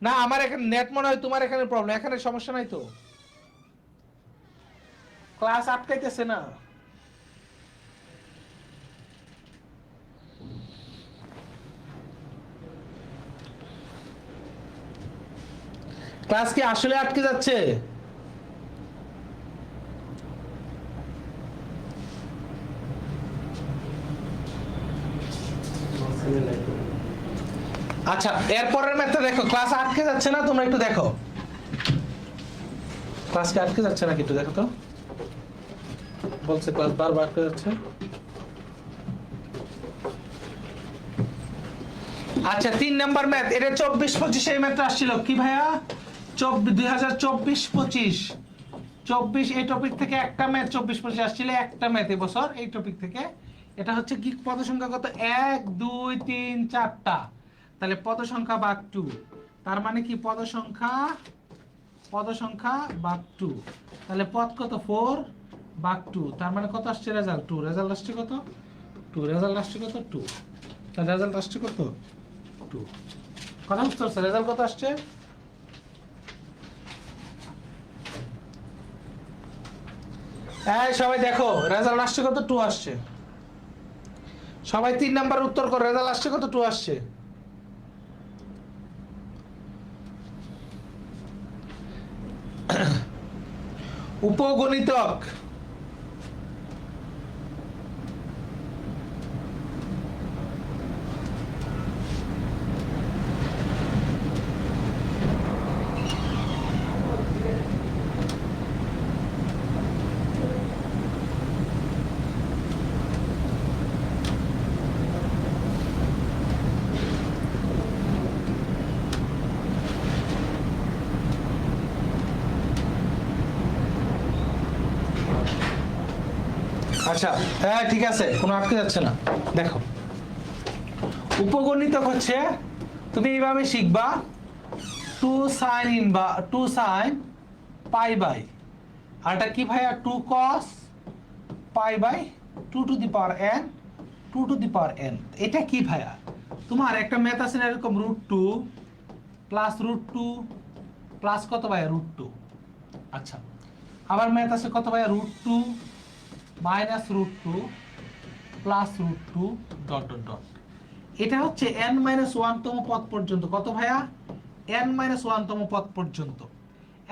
না আমার এখানে নেট মনে হয়, তোমার এখানে প্রবলেম। এখানে সমস্যা নাই তো, ক্লাস আটকাইতেছে না। ক্লাস কি আসলে আটকে যাচ্ছে? আচ্ছা, এরপরের ম্যাথটা দেখো। ক্লাস আটকে যাচ্ছে না? তোমরা একটু দেখো, ক্লাস কি আটকে যাচ্ছে নাকি একটু দেখো তো। বলছে ক্লাস বারবার আটকে যাচ্ছে। আচ্ছা, 3 নাম্বার ম্যাথ। এটা 24-25 এই ম্যাথটা আসছিল কি ভাইয়া? 2024-25 24 এই টপিক থেকে একটা ম্যাথ 24-25 আসছিল, একটা ম্যাথ এবছর এই টপিক থেকে। এটা হচ্ছে কি পদ সংখ্যা কত? 1 2 3 4টা। তাহলে পদ সংখ্যা ভাগ 2, তার মানে কি পদ সংখ্যা ভাগ 2। তাহলে পদ কত? 4 ভাগ 2, তার মানে কত আসছে? রেজাল্ট 2। রেজাল্ট আসছে কত? 2। রেজাল্ট আসছে কত? 2। তাহলে রেজাল্ট আসছে কত? 2। কথা বুঝতে পারছো? রেজাল্ট কত আসছে? এই সবাই দেখো, রেজাল্ট আসছে কত? 2 আসছে। সবাই 3 নাম্বার উত্তর করো, রেজাল্ট আসছে কত? 2 আসছে। উপগণিতক আচ্ছা, হ্যাঁ ঠিক আছে, কোনো আটকে যাচ্ছে না। দেখো, উপগণিতক হচ্ছে তুমি এইভাবে শিখবা, 2 sin পাই বাই, আর এটা কি ভাইয়া? 2 cos pi by 2 to the power n, 2 to the power n। এটা কি ভাইয়া? তোমার একটা ম্যাথ আছে না এরকম, √2 প্লাস √2 প্লাস কত ভাইয়া? √2। আচ্ছা, আবার ম্যাথ আছে কত ভাইয়া? √2 minus √2 plus √2 dot dot dot. এটা হচ্ছে n-1 তম পদ পর্যন্ত। কত ভাইয়া? n-1 তম পদ পর্যন্ত।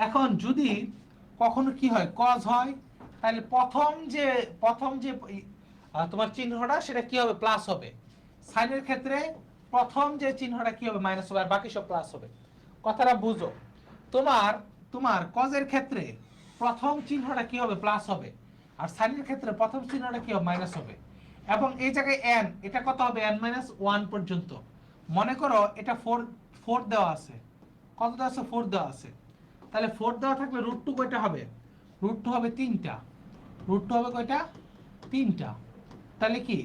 এখন যদি কখনো কি হয়, cos হয়, তাহলে প্রথম যে তোমার চিহ্নটা সেটা কি হবে? প্লাস হবে। সাইনের ক্ষেত্রে প্রথম যে চিহ্নটা কি হবে? মাইনাস হবে, আর বাকি সব প্লাস হবে। কথাটা বুঝো। তোমার cos এর ক্ষেত্রে প্রথম চিহ্নটা কি হবে? প্লাস হবে, আর সাইনের ক্ষেত্রে প্রথম চিহ্নটা কি হবে? মাইনাস হবে। এবং এই জায়গায় n, এটা কত হবে? n-1 পর্যন্ত। মনে করো এটা 4 দেওয়া আছে। কত দেওয়া আছে? 4 দেওয়া আছে। তাহলে 4 দেওয়া থাকলে √2 কয়টা হবে? √2 হবে 3টা। √2 হবে কয়টা? 3টা। তাহলে কি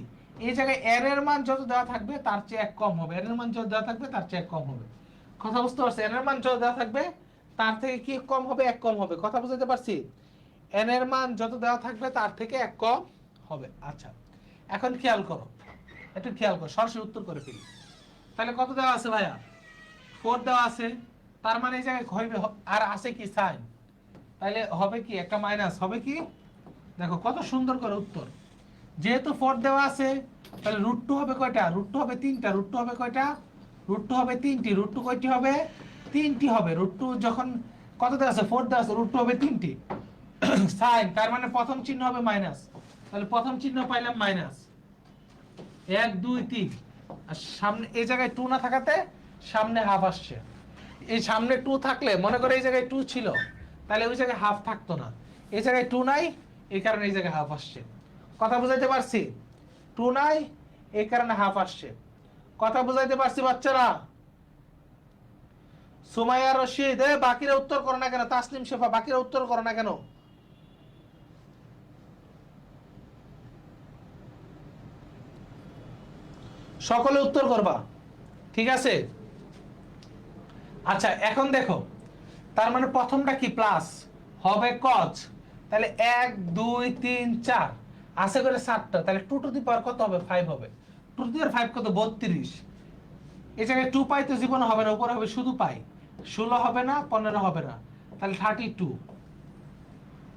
এই জায়গায় n এর মান যত দেওয়া থাকবে তার চেয়ে 1 কম হবে, n এর মান যত দেওয়া থাকবে তার চেয়ে 1 কম হবে। কথা বুঝতে পারছি? এন এর মান যত দেওয়া থাকবে তার থেকে কি কম হবে? এক কম হবে। কথা বুঝতে পারছি? এন এর মান যত দেওয়া থাকবে তার থেকে এক কম হবে। আচ্ছা, এখন খেয়াল করো, একটু খেয়াল করো, সরাসরি উত্তর করে ফেলি। তাহলে কত দেওয়া আছে ভাইয়া? 4 দেওয়া আছে। তার মানে এই জায়গায় হইবে আর আছে কি সাইন, তাহলে হবে কি একটা মাইনাস হবে কি? দেখো কত সুন্দর করে উত্তর। যেহেতু 4 দেওয়া আছে তাহলে √2 হবে কয়টা? √2 হবে 3টা। √2 হবে কয়টা? √2 হবে 3টি। √2 কয়টি হবে? 3টি হবে। √2 যখন কত দেওয়া আছে? 4 দেওয়া আছে, √2 হবে 3টি। সাইন, তার মানে প্রথম চিহ্ন হবে মাইনাস। তাহলে প্রথম চিহ্ন পাইলাম মাইনাস 1 2 3। আর সামনে এই জায়গায় 2 না থাকাতে সামনে হাফ আসছে। এই সামনে 2 থাকলে মনে করে এই জায়গায় 2 ছিল, তাহলে ওই জায়গায় হাফ থাকতো না। এই জায়গায় 2 নাই, এই কারণে এই জায়গায় হাফ আসছে। কথা বুঝাইতে পারছি? 2 নাই, এই কারণে হাফ আসছে। কথা বুঝাইতে পারছি বাচ্চারা? সুমাইয়া রশিদ, বাকিরা উত্তর করো না কেন? তাসনিম শেফা, বাকিরা উত্তর করো না কেন? সকলে উত্তর করবা, ঠিক আছে? আচ্ছা, এখন দেখো, তার মানে প্রথমটা কি? প্লাস হবে কজ, তাহলে 1 2 3 4 আছে করে 7টা, তাহলে 2 টু দি পাওয়ার কত হবে? 5 হবে। 2 টু দি পাওয়ার 5 কত? 32। এই জায়গায় 2 পাই তো জীবনে হবে না, উপরে হবে শুধু পাই। 16 হবে না, 15 হবে না, তাহলে 32।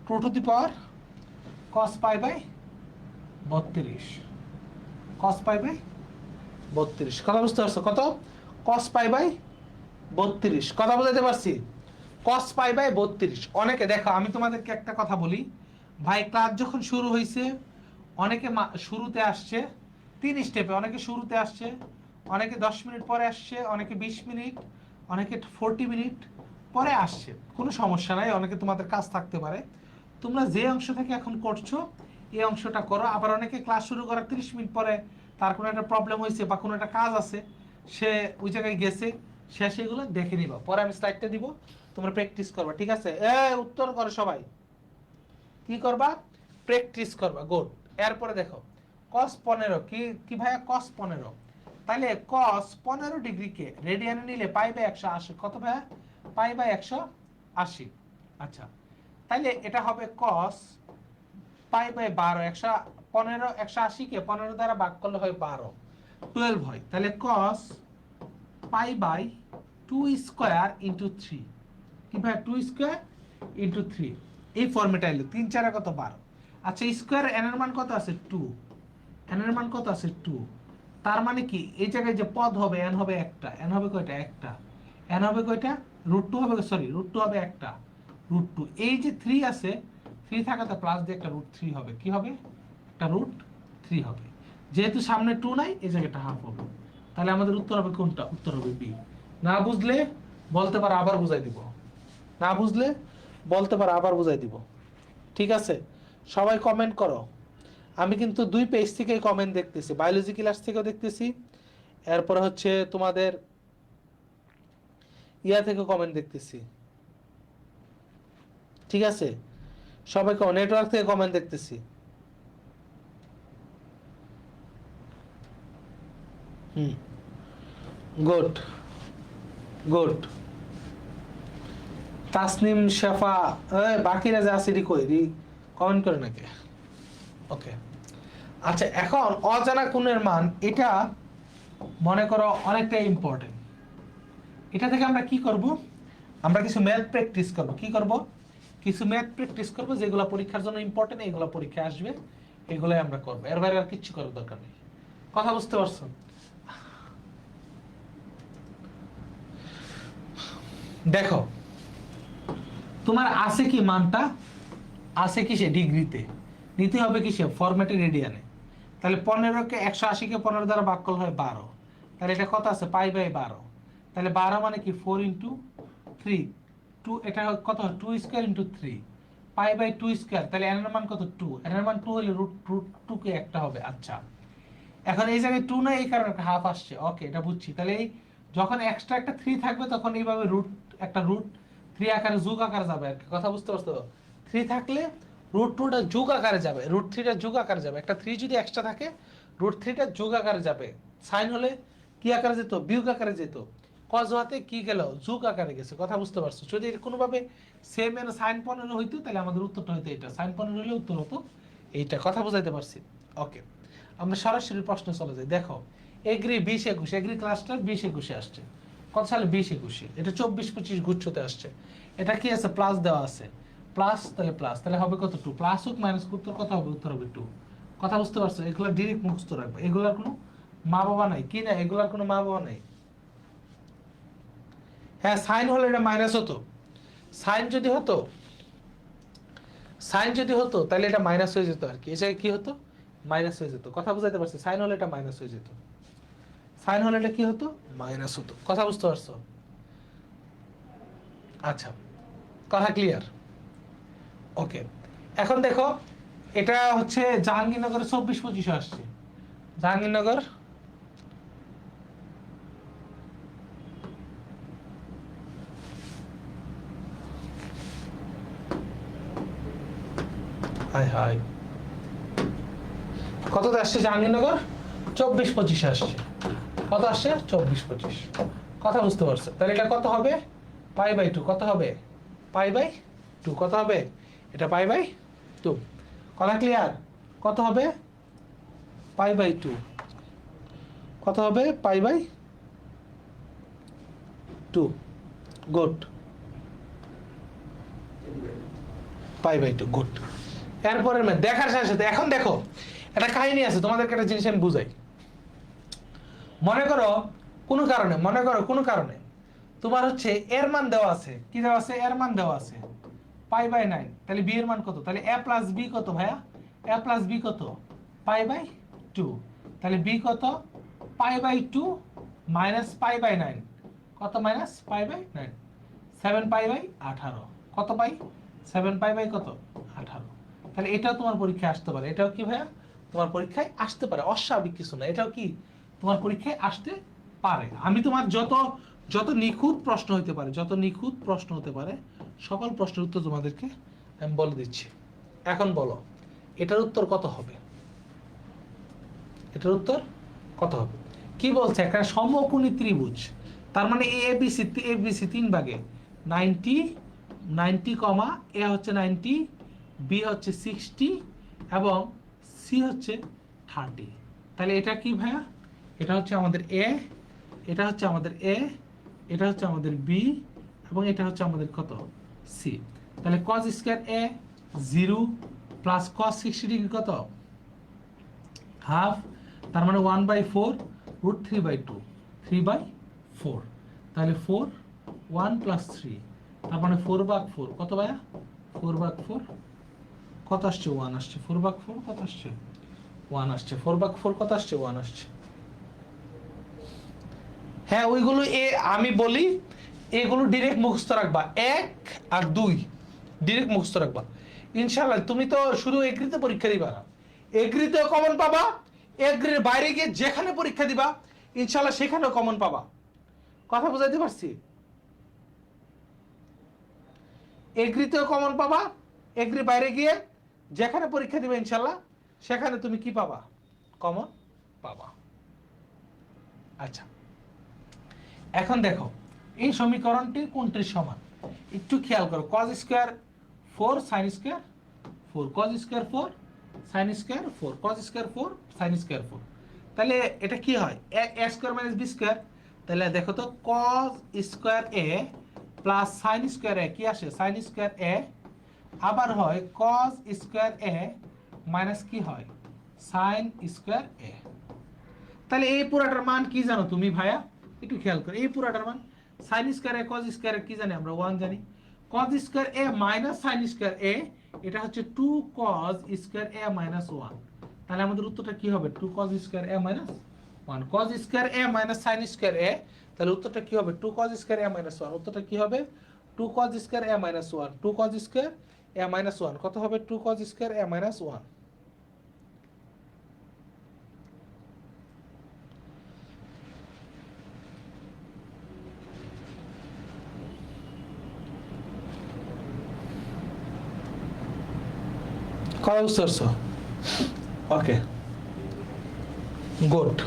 2 to the power cos pi by 32। cos pi by 32। কথা বুঝতে পারছো? কত? cos pi by 32। কথা বুঝাইতে পারছি? cos pi by 32। অনেকে দেখো, আমি তোমাদেরকে একটা কথা বলি ভাই, ক্লাস যখন শুরু হয়েছে অনেকে শুরুতে আসছে 3 স্টেপে, অনেকে শুরুতে আসছে, অনেকে 10 মিনিট পরে আসছে, অনেকে 20 মিনিট, অনেকে 40 মিনিট পরে আসছে। কোনো সমস্যা নাই, অনেকে তোমাদের কাজ থাকতে পারে। তোমরা যে অংশ থেকে এখন করছো এই অংশটা করো। আবার অনেকে ক্লাস শুরু করার 30 মিনিট পরে তার কোনো একটা প্রবলেম হয়েছে বা কোনো একটা কাজ আছে, সে ওই জায়গায় গেছে, সে সেগুলো দেখে নিবা। পরে আমি স্লাইডটা দিব, তোমরা প্র্যাকটিস করবা, ঠিক আছে? উত্তর করো সবাই। কি করবা? প্র্যাকটিস করবা। গুড। এরপরে দেখো cos 15 কি কি ভাইয়া? cos 15, তাহলে cos 15 ডিগ্রিকে রেডিয়ানে নিলে পাই বাই 180। কত ভাইয়া? Pi by 180। আচ্ছা, তাহলে এটা হবে cos পাই বাই 12। 115 180 কে 15 দ্বারা ভাগ করলে হয় 12, 12 হয়। তাহলে cos pi by 2 square into 3। কি ভাই? 2 স্কয়ার ইনটু 3। এই ফর্মেটে এলো। 3 4 কত? 12। আচ্ছা, স্কয়ার এন এর মান কত আছে? 2। এন এর মান কত আছে? 2। তার মানে কি এই জায়গায় যে পদ হবে এন হবে একটা। এন হবে কয়টা? একটা। এন হবে কয়টা? √2 হবে, সরি √2 হবে একটা। √2, এই যে 3 আছে, 3 থাকাতে প্লাস দিয়ে একটা √3 হবে। কি হবে? একটা √3 হবে। যেহেতু সামনে 2 নাই, এই জায়গাটা হাফ হবে। তাহলে আমাদের উত্তর হবে কোনটা? উত্তর হবে বি। না বুঝলে বলতে পারো, আবার বুঝাই দিব। না বুঝলে বলতে পারো, আবার বুঝাই দিব। ঠিক আছে? সবাই কমেন্ট করো। আমি কিন্তু 2 পেজ থেকে কমেন্ট দেখতেছি, বায়োলজি ক্লাস থেকেও দেখতেছি, এরপরে হচ্ছে তোমাদের ইয়া থেকে কমেন্ট দেখতেছি। ঠিক আছে? সবাই নেটওয়ার্ক থেকে কমেন্ট দেখতেছি। Good good. তাসনিম শেফা, বাকিরা যে আছে কই কমেন্ট করে নাকি? ওকে। আচ্ছা, এখন অজানা কোণের মান, এটা মনে করো অনেকটা ইম্পর্টেন্ট। এটা থেকে আমরা কি করব? আমরা কিছু ম্যাথ প্র্যাকটিস করব। কি করব? কিছু ম্যাথ প্র্যাকটিস করব, যেগুলো পরীক্ষার জন্য ইম্পর্টেন্ট, এগুলো পরীক্ষায় আসবে, এগুলাই আমরা করব। এর বাইরে আর কিচ্ছু করার দরকার নেই। কথা বুঝতে পারছো? দেখো, তোমার আছে কি মানটা? আছে কিসে? ডিগ্রিতে। নিতে হবে কিসে? ফরম্যাটে, রেডিয়ানে। তাহলে 15কে 180 কে 15 দ্বারা ভাগ করলে হয় 12। তাহলে এটা কত আছে? Pi by 12। তাহলে 12 মানে কি? 4 ইন্টু 3। 2, এটা কত? 2 square into 3। Pi by 2 square. তাহলে এন এর মান কত? 2। এন এর মান 2 হলে √2 কে একটা হবে। আচ্ছা, এখন এই জায়গায় 2 না, এই কারণে একটা হাফ আসছে। ওকে, এটা বুঝছি। তাহলে এই যখন এক্সট্রা একটা 3 থাকবে তখন এইভাবে একটা √3 আকারে যোগ আকারে যাবে আর কি। কথা বুঝতে পারছো? 3 থাকলে √2টা যোগ আকারে যাবে, √3টা যোগ আকারে যাবে। একটা 3 যদি এক্সট্রা থাকে, √3টা যোগ আকারে যাবে। সাইন হলে কি আকারে যেত? বিয়োগ আকারে যেত। কজ হওয়াতে কি গেল, যুগ আকারে গেছে। কথা বুঝতে পারছো? যদি কোনোভাবে সেম এর সাইন 15 হইতো তাহলে আমাদের উত্তরটা হইতো এটা, সাইন 15 হলে উত্তর হতো এইটা। কথা বুঝাইতে পারছি? ওকে, আমরা সরাসরি প্রশ্নে চলে যাই। দেখো এগ্রি 20-21, এগ্রি ক্লাস্টার 20-21 আসছে। কত সালে? 20-21। এটা 24-25 গুচ্ছতে আসছে। এটা কি আছে? প্লাস দেওয়া আছে, প্লাস, তাহলে প্লাস, তাহলে হবে কত? 2। প্লাস হোক মাইনাস, উত্তর কত হবে? উত্তর হবে 2। কথা বুঝতে পারছো? এগুলো ডিরেক্ট মুখস্থ রাখবে, এগুলার কোনো মা বাবা নাই। কি না, এগুলার কোনো মা বাবা নাই। হ্যাঁ, সাইন হলে এটা মাইনাস হতো। সাইন যদি হতো, সাইন যদি হতো তাহলে এটা মাইনাস হয়ে যেত আর কি। এটা কি হতো? মাইনাস হয়ে যেত। কথা বুঝাইতে পারছি? সাইন হলে এটা মাইনাস হয়ে যেত, সাইন হলে এটা কি হতো? মাইনাস হতো। কথা বুঝতে পারছো? আচ্ছা, কথা ক্লিয়ার? ওকে, এখন দেখো এটা হচ্ছে জাহাঙ্গীরনগরে 24-25 আসছে। জাহাঙ্গীরনগর হাই হাই কততে আসছে? জাহাঙ্গীরনগর 24-25 আসছে। কত আসছে? 24-25। কথা বুঝতে পারছো? তাহলে এটা কত হবে? π/2। কত হবে? π/2। কত হবে? এটা π/2। কথা ক্লিয়ার? কত হবে? π/2। কত হবে? π/2। গুড, π/2। গুড। এরপরের দেখার সাথে সাথে এখন দেখো একটা কাহিনী আছে, তোমাদেরকে একটা জিনিস আমি বুঝাই। মনে করো কোনো কারণে তোমার হচ্ছে এর মান দেওয়া আছে। কি দেওয়া আছে? এর মান দেওয়া আছে π/9। তাহলে বি এর মান কত? তাহলে a প্লাস বি কত ভাইয়া? a প্লাস বি কত? π/2। তাহলে বি কত? π/2 মাইনাস π/9। কত মাইনাস? π/9। 7π/18। কত পাই? 7π কত? 18। তাহলে এটাও তোমার পরীক্ষায় আসতে পারে। এটাও কি ভাইয়া? তোমার পরীক্ষায় আসতে পারে, অস্বাভাবিক কিছু না। এটাও কি তোমার পরীক্ষায় আসতে পারে। আমি তোমার যত যত নিখুঁত প্রশ্ন হতে পারে, যত নিখুঁত প্রশ্ন হতে পারে, সকল প্রশ্নের উত্তর তোমাদেরকে আমি বলে দিচ্ছি। এখন বলো এটার উত্তর কত হবে? এটার উত্তর কত হবে? কি বলছে? একটা সমকোণী ত্রিভুজ, তার মানে এবিসি 3 ভাগে 90, 90, এ হচ্ছে 90, বি হচ্ছে 60 এবং সি হচ্ছে 30। তাহলে এটা কি ভাইয়া? এটা হচ্ছে আমাদের এ, এটা হচ্ছে আমাদের এ, এটা হচ্ছে আমাদের বি এবং এটা হচ্ছে আমাদের কত? সি। তাহলে cos স্কয়ার এ 0 প্লাস cos 60 ডিগ্রি কত? হাফ, তার মানে 1/4 রুট 3/2, 3/4। তাহলে 4, 1 প্লাস 3, তার মানে 4/4 কত ভাইয়া? 4/4 কত আসছে? 1 আসছে। 4/4 কত আসছে? 1 আসছে। 4/4 কত আসছে? 1 আসছে। হ্যাঁ, ওইগুলো আমি বলি এগুলো ডিরেক্ট মুখস্থ রাখবা, 1 আর 2 ডিরেক্ট মুখস্থ রাখবা ইনশাআল্লাহ। তুমি তো শুধু এগ্রিতে পরীক্ষা দিবা না, এগ্রিতেও কমন পাবা, এগ্রির বাইরে গিয়ে যেখানে পরীক্ষা দিবা ইনশাআল্লাহ সেখানেও কমন পাবা। কথা বুঝাইতে পারছি? এগ্রিতেও কমন পাবা, এগ্রি বাইরে গিয়ে যেখানে পরীক্ষা দিবে ইনশাআল্লাহ সেখানে তুমি কি পাবা? কমন পাবা। আচ্ছা, এখন দেখো এই সমীকরণটি কোনটির সমান একটু খেয়াল করো। cos square 4 sin square 4, cos square 4 sin square 4, cos square 4 sin square 4। তাহলে এটা কি হয়? a square minus b square. তাহলে দেখো তো cos square a plus sin square a কি আসে? sin square a। আবার হয় cos স্কয়ার a মাইনাস কি হয়? sin square a। তাহলে এই পুরাটার মান কি জানো তুমি ভাইয়া? একটু খেয়াল করো এই পুরাটার মান। sin square a cos square a কি জানি আমরা? 1 জানি। cos square a minus sin square a এটা হচ্ছে 2 cos স্কয়ার a মাইনাস 1। তাহলে আমাদের উত্তরটা কি হবে? 2 cos square a minus 1। cos square a minus sin square a, তাহলে উত্তরটা কি হবে? 2 cos স্কয়ার a মাইনাস 1। উত্তরটা কি হবে? 2 cos square a minus 1। 2 cos square a minus 1 কত হবে? 2 cos স্কয়ার a মাইনাস 1। করা বুঝতে পারছো? ওকে, গুড।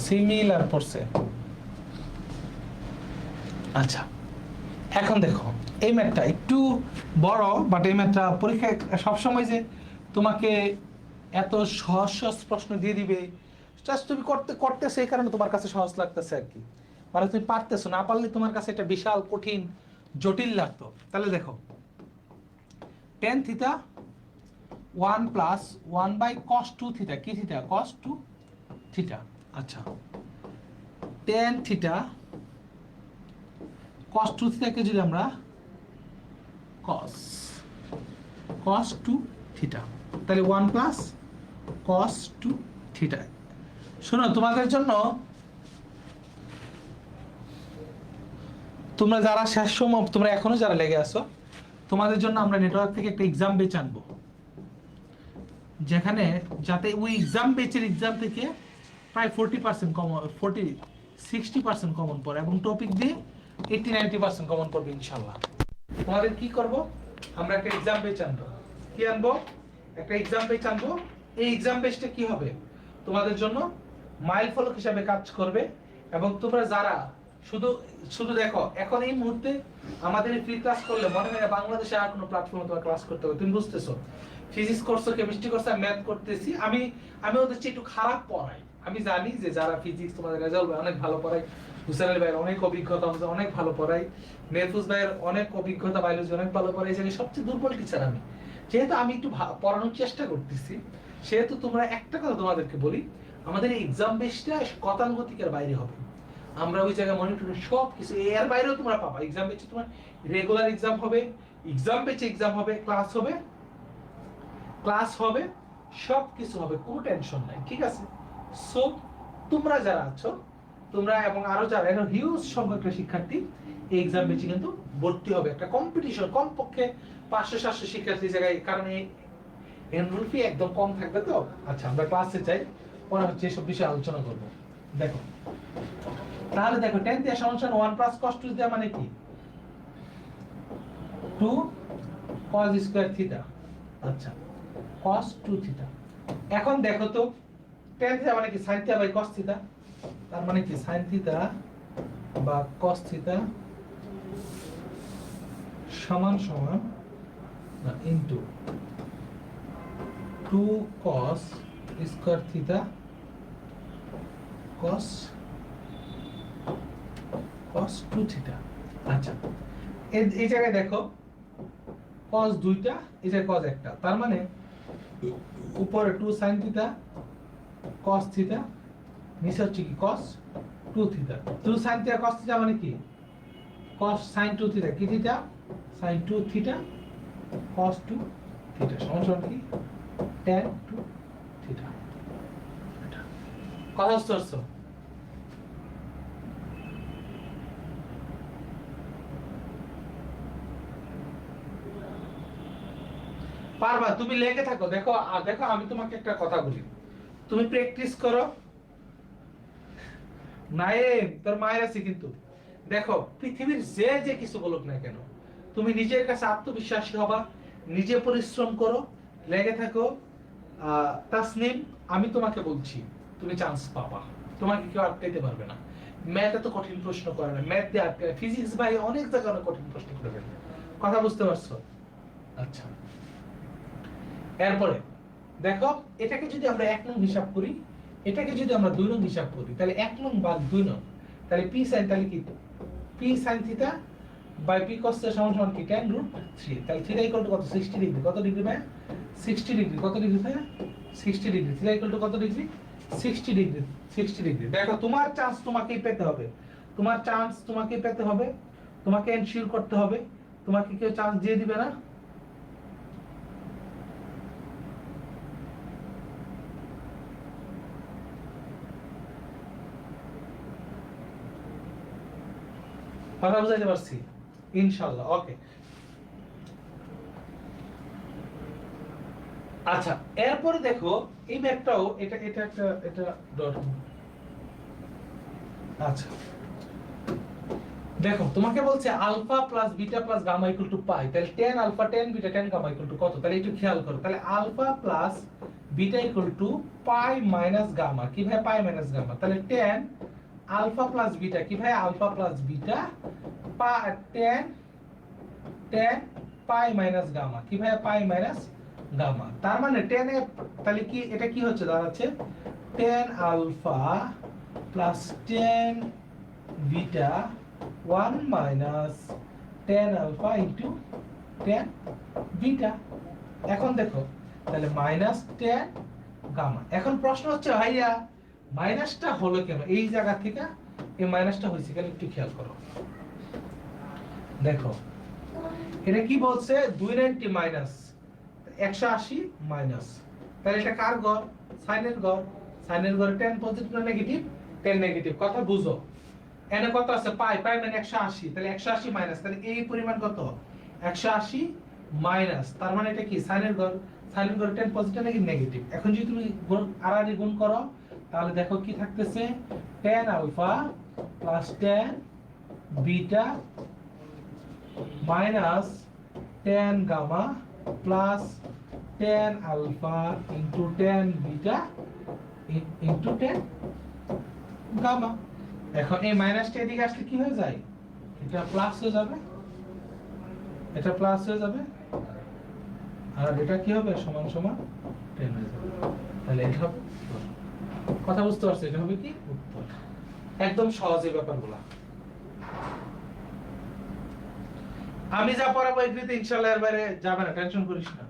সিমিলার পড়ছে। আচ্ছা এখন দেখো এই ম্যাথটা একটু বড়, বাট এই ম্যাথটা পরীক্ষায় সবসময় যে তোমাকে এত সহজ সহজ প্রশ্ন দিয়ে দিবে, জাস্ট তুমি করতেছো এই কারণে তোমার কাছে সহজ লাগতেছে আর কি, মানে তুমি পারতেছো, না পারলে তোমার কাছে এটা বিশাল কঠিন জটিল লাগতো। তাহলে দেখো tan theta 1 plus 1 by cos 2 theta, কি থিটা? cos 2 theta. আচ্ছা tan থিটা cos 2 থিটাকে যদি আমরা cos 2 থিটা, তাহলে 1 প্লাস cos 2 থিটা। শোনো তোমাদের জন্য, তোমরা যারা শেষ সময়, তোমরা এখনো যারা লেগে আছো, তোমাদের জন্য আমরা নেটওয়ার্ক থেকে একটা এক্সাম বেচ আনবো, যেখানে যাতে ওই এক্সাম বেচের এক্সাম থেকে প্রায় 40% কমন, 60% কমন পড়ে, এবং টপিক দিয়ে 80-90% কমন পড়বে ইনশাল্লাহ। তোমাদের কি করব, আমরা একটা এক্সাম বেচ আনবো। কি আনবো? একটা এক্সাম বেচ আনবো। এই এক্সাম বেচটা কি হবে, তোমাদের জন্য মাইল ফলক হিসাবে কাজ করবে। এবং তোমরা যারা শুধু শুধু দেখো, এখন এই মুহূর্তে আমাদের ফ্রি ক্লাস করলে মনে হয় না বাংলাদেশে আর কোনো প্ল্যাটফর্মে তোমার ক্লাস করতে হবে। তুমি বুঝতেছো, ফিজিক্স করছো, কেমিস্ট্রি করছো, ম্যাথ করতেছি আমি ওদের চেয়ে একটু খারাপ পড়াই। আমি জানি যে যারা ফিজিক্স তোমাদের রেজাল্ট অনেক ভালো পড়াই, হুসেন আলী ভাইয়ের অনেক অভিজ্ঞতা, আমাদের অনেক ভালো পড়াই, মেহফুজ ভাইয়ের অনেক অভিজ্ঞতা, বায়োলজি অনেক ভালো পড়াই, এই সবচেয়ে দুর্বল টিচার আমি। যেহেতু আমি একটু পড়ানোর চেষ্টা করতেছি, সেহেতু তোমরা একটা কথা তোমাদেরকে বলি, আমাদের এই এক্সাম বেসটা গতানুগতিকের বাইরে হবে। আমরা ওই জায়গায় মনিটর সব কিছু, এর বাইরেও তোমরা পাবা। এক্সাম বেচে তোমার রেগুলার এক্সাম হবে, এক্সাম বেচে এক্সাম হবে, ক্লাস হবে, সব কিছু হবে, কোনো টেনশন নাই, ঠিক আছে? সো তোমরা যারা আছো, তোমরা এবং আরো যারা, এখন হিউজ সংখ্যক শিক্ষার্থী এই এক্সাম বেচে কিন্তু ভর্তি হবে। একটা কম্পিটিশন, কমপক্ষে 500-700 শিক্ষার্থী জায়গায়, কারণ এই এনরোল ফি একদম কম থাকবে তো। আচ্ছা আমরা ক্লাসে যাই, পরে হচ্ছে এসব বিষয়ে আলোচনা করব। দেখো তাহলে দেখো tan থিটা সমান 1 প্লাস cos 2 থিটা মানে কি? 2 cos স্কয়ার থিটা। আচ্ছা cos 2 থিটা। এখন দেখো তো tan থিটা মানে কি? sin theta by cos theta. তার মানে কি sin থিটা বা cos থিটা সমান না into 2 cos square theta cos 2 theta. আচ্ছা এই জায়গায় দেখো cos দুইটা, এই জায়গায় cos একটা, তার মানে উপরে 2 sin থিটা cos থিটা, নিচে হচ্ছে কি cos 2 theta. 2 sin theta cos theta মানে কি? cos sin 2 থিটা, কি theta? sin 2 theta cos 2 theta সমান কি? tan 2 theta. কথা বুঝছো? পারবা, তুমি লেগে থাকো। দেখো আমি তোমাকে একটা কথা বলি, তুমি প্র্যাকটিস করো। নাইম তোর মায়ের আছে কিন্তু, দেখো পৃথিবীর যে কিছু বলুক না কেন, তুমি নিজের কাছে আত্মবিশ্বাসী হবা, নিজে পরিশ্রম করো, লেগে থাকো। তাসনিম আমি তোমাকে বলছি, তুমি চান্স পাবা, তোমাকে কেউ আটকাইতে পারবে না। ম্যাথ এত কঠিন প্রশ্ন করে না, ম্যাথ দিয়ে আটকায়, ফিজিক্স ভাই অনেক জায়গায় অনেক কঠিন প্রশ্ন করে ফেলে। কথা বুঝতে পারছো? আচ্ছা এরপরে দেখো, এটাকে যদি আমরা 1 নং হিসাব করি, এটাকে যদি আমরা 2 নং হিসাব করি, তাহলে 1 নং ভাগ 2 নং, তাহলে p sin, তাহলে কি p sin theta by p cos theta সমান কি tan √3। তাহলে থিটা ইকুয়াল টু কত? 60 ডিগ্রি। কত ডিগ্রি ভাই? 60 ডিগ্রি। কত ডিগ্রি ভাই? 60 ডিগ্রি। থিটা ইকুয়াল টু কত ডিগ্রি? 60 ডিগ্রি। 60 ডিগ্রি। দেখো তোমার চান্স তোমাকেই পেতে হবে, তোমার চান্স তোমাকেই পেতে হবে, তোমাকে এনশিওর করতে হবে, তোমাকে কেউ চান্স দিয়ে দিবে না। কথা বুঝাইতে পারছি ইনশাআল্লাহ? ওকে আচ্ছা এরপরে দেখো এই ম্যাপটাও, এটা ডট। আচ্ছা দেখো তোমাকে বলছে alpha plus beta plus gamma equal to pi, তাহলে tan alpha tan beta tan gamma equal to কত? তাহলে একটু খেয়াল করো, তাহলে alpha plus beta equal to pi minus gamma. কি ভাই পাই মাইনাস গামা? তাহলে tan আলফা প্লাস বিটা, কি ভাই alpha plus beta tan tan pi minus gamma, কি ভাই পাই মাইনাস গামা। তার মানে tan এ তাহলে কি এটা কি হচ্ছে দাঁড়াচ্ছে tan alpha plus tan beta 1 minus tan alpha into tan beta. এখন দেখো তাহলে মাইনাস tan গামা। এখন প্রশ্ন হচ্ছে ভাইয়া মাইনাসটা হলো কেন? এই জায়গা থেকে এই মাইনাসটা হয়েছে কেন একটু খেয়াল করো। দেখো এটা কি বলছে 290 মাইনাস 180 মাইনাস, তাহলে এটা কার গড়? সাইনের গড়। সাইনের গড়ে tan পজিটিভ না নেগেটিভ? tan negative. কথা বুঝো। এনে কত আছে? পাই পাই মানে 180, তাহলে 180 মাইনাস, তাহলে এই পরিমাণ কত? 180 মাইনাস, তার মানে এটা কি সাইনের গড়। সাইনের গড় tan পজিটিভ নাকি নেগেটিভ? এখন যদি তুমি আড়াআড়ি গুণ করো তাহলে দেখো কি থাকতেছে tan alpha plus tan beta minus tan gamma plus tan alpha into tan beta into tan gamma. এখন এই মাইনাসটা এদিকে আসলে কি হয়ে যায়? এটা প্লাস হয়ে যাবে, এটা প্লাস হয়ে যাবে, আর এটা কি হবে? সমান সমান 10 হয়ে যাবে। তাহলে এটা হবে উত্তর। কথা বুঝতে পারছো? এটা হবে কি উত্তর। একদম সহজ এই ব্যাপারগুলো। আমি যা পড়াবো এগুলিতে ইনশাআল্লাহ এর বাইরে যাবে না, টেনশন করিস না।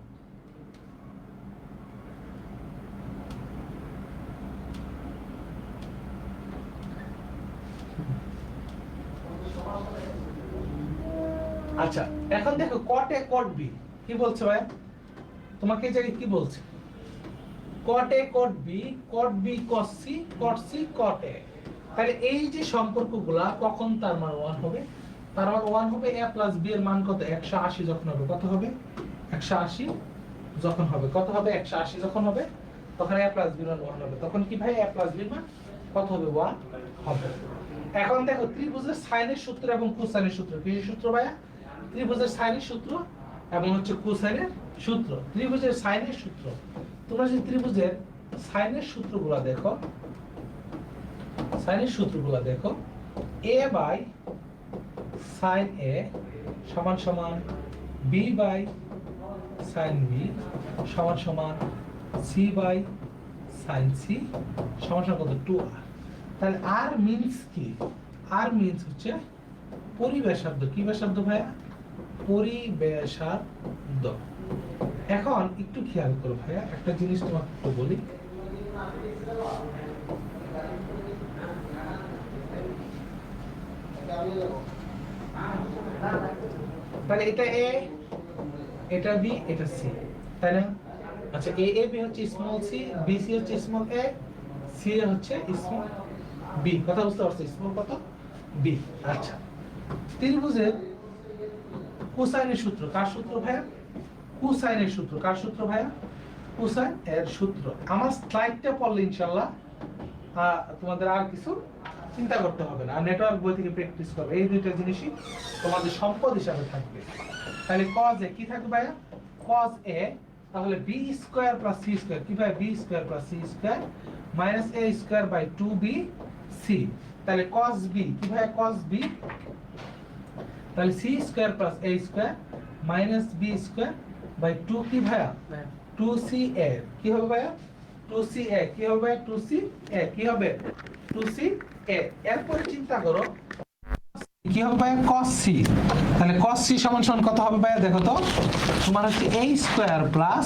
আচ্ছা এখন দেখো cot a cot b কি বলছে ভাই? তোমাকে এই জায়গায় কি বলছে? cot a cot b cot b cos c cot c cot a। তাহলে এই যে সম্পর্কগুলা কখন তার মান 1 হবে? তার মান 1 হবে a প্লাস b এর মান কত? 180 যখন হবে। কত হবে? 180 যখন হবে। কত হবে? 180 যখন হবে তখন a প্লাস b এর মান 1 হবে। তখন কি ভাই a প্লাস b এর মান কত হবে? 1 হবে। এখন দেখো ত্রিভুজের সাইনের সূত্র এবং কোসাইনের সূত্র। কি সূত্র ভাইয়া? ত্রিভুজের সাইনের সূত্র এবং হচ্ছে কোসাইনের সূত্র। ত্রিভুজের সাইনের সূত্র, তোমরা যদি ত্রিভুজের সাইনের সূত্রগুলো দেখো, সাইনের সূত্রগুলো দেখো, a বাই sin a সমান সমান b বাই sin b সমান সমান c বাই sin c সমান সমান কত? 2r। তাহলে r মিন্স কি? r মিন্স হচ্ছে পরিব্যাসার্ধ। কি ব্যাসার্ধ ভাইয়া? পরিব্যাসার্ধ। এখন একটু খেয়াল করো ভাইয়া, একটা জিনিস তোমাকে একটু বলি। তাহলে এটা a, এটা b, এটা c, তাই না? আচ্ছা a a b হচ্ছে স্মল c, b c হচ্ছে স্মল a, c হচ্ছে স্মল b। কথা বুঝতে পারছো? স্মল কত? b। আচ্ছা ত্রিভুজের কোসাইনের সূত্র। কার সূত্র ভাইয়া? কোসাইনের সূত্র। কার সূত্র ভাইয়া? কোসাইন এর সূত্র। আমার স্লাইডটা পড়লে ইনশাআল্লাহ তোমাদের আর কিছু চিন্তা করতে হবে না। আর নেটওয়ার্ক বই থেকে প্র্যাকটিস করবে। এই দুইটা জিনিসই তোমাদের সম্পদ হিসাবে থাকবে। তাহলে cos a কি থাকবে ভাইয়া? cos a তাহলে b square plus c square. কি ভাই? b square plus c square minus a square by 2b c। তাহলে cos b কি ভাই? cos b তাহলে c square plus a square minus b square by 2 কি ভাইয়া? 2ca। কি হবে ভাইয়া? 2ca কি হবে ভাইয়া? 2ca কি হবে? 2ca। এরপরে চিন্তা করো কি হবে ভাইয়া? cos c। তাহলে cos c সমান সমান কত হবে ভাইয়া? দেখো তো তোমার হচ্ছে a square plus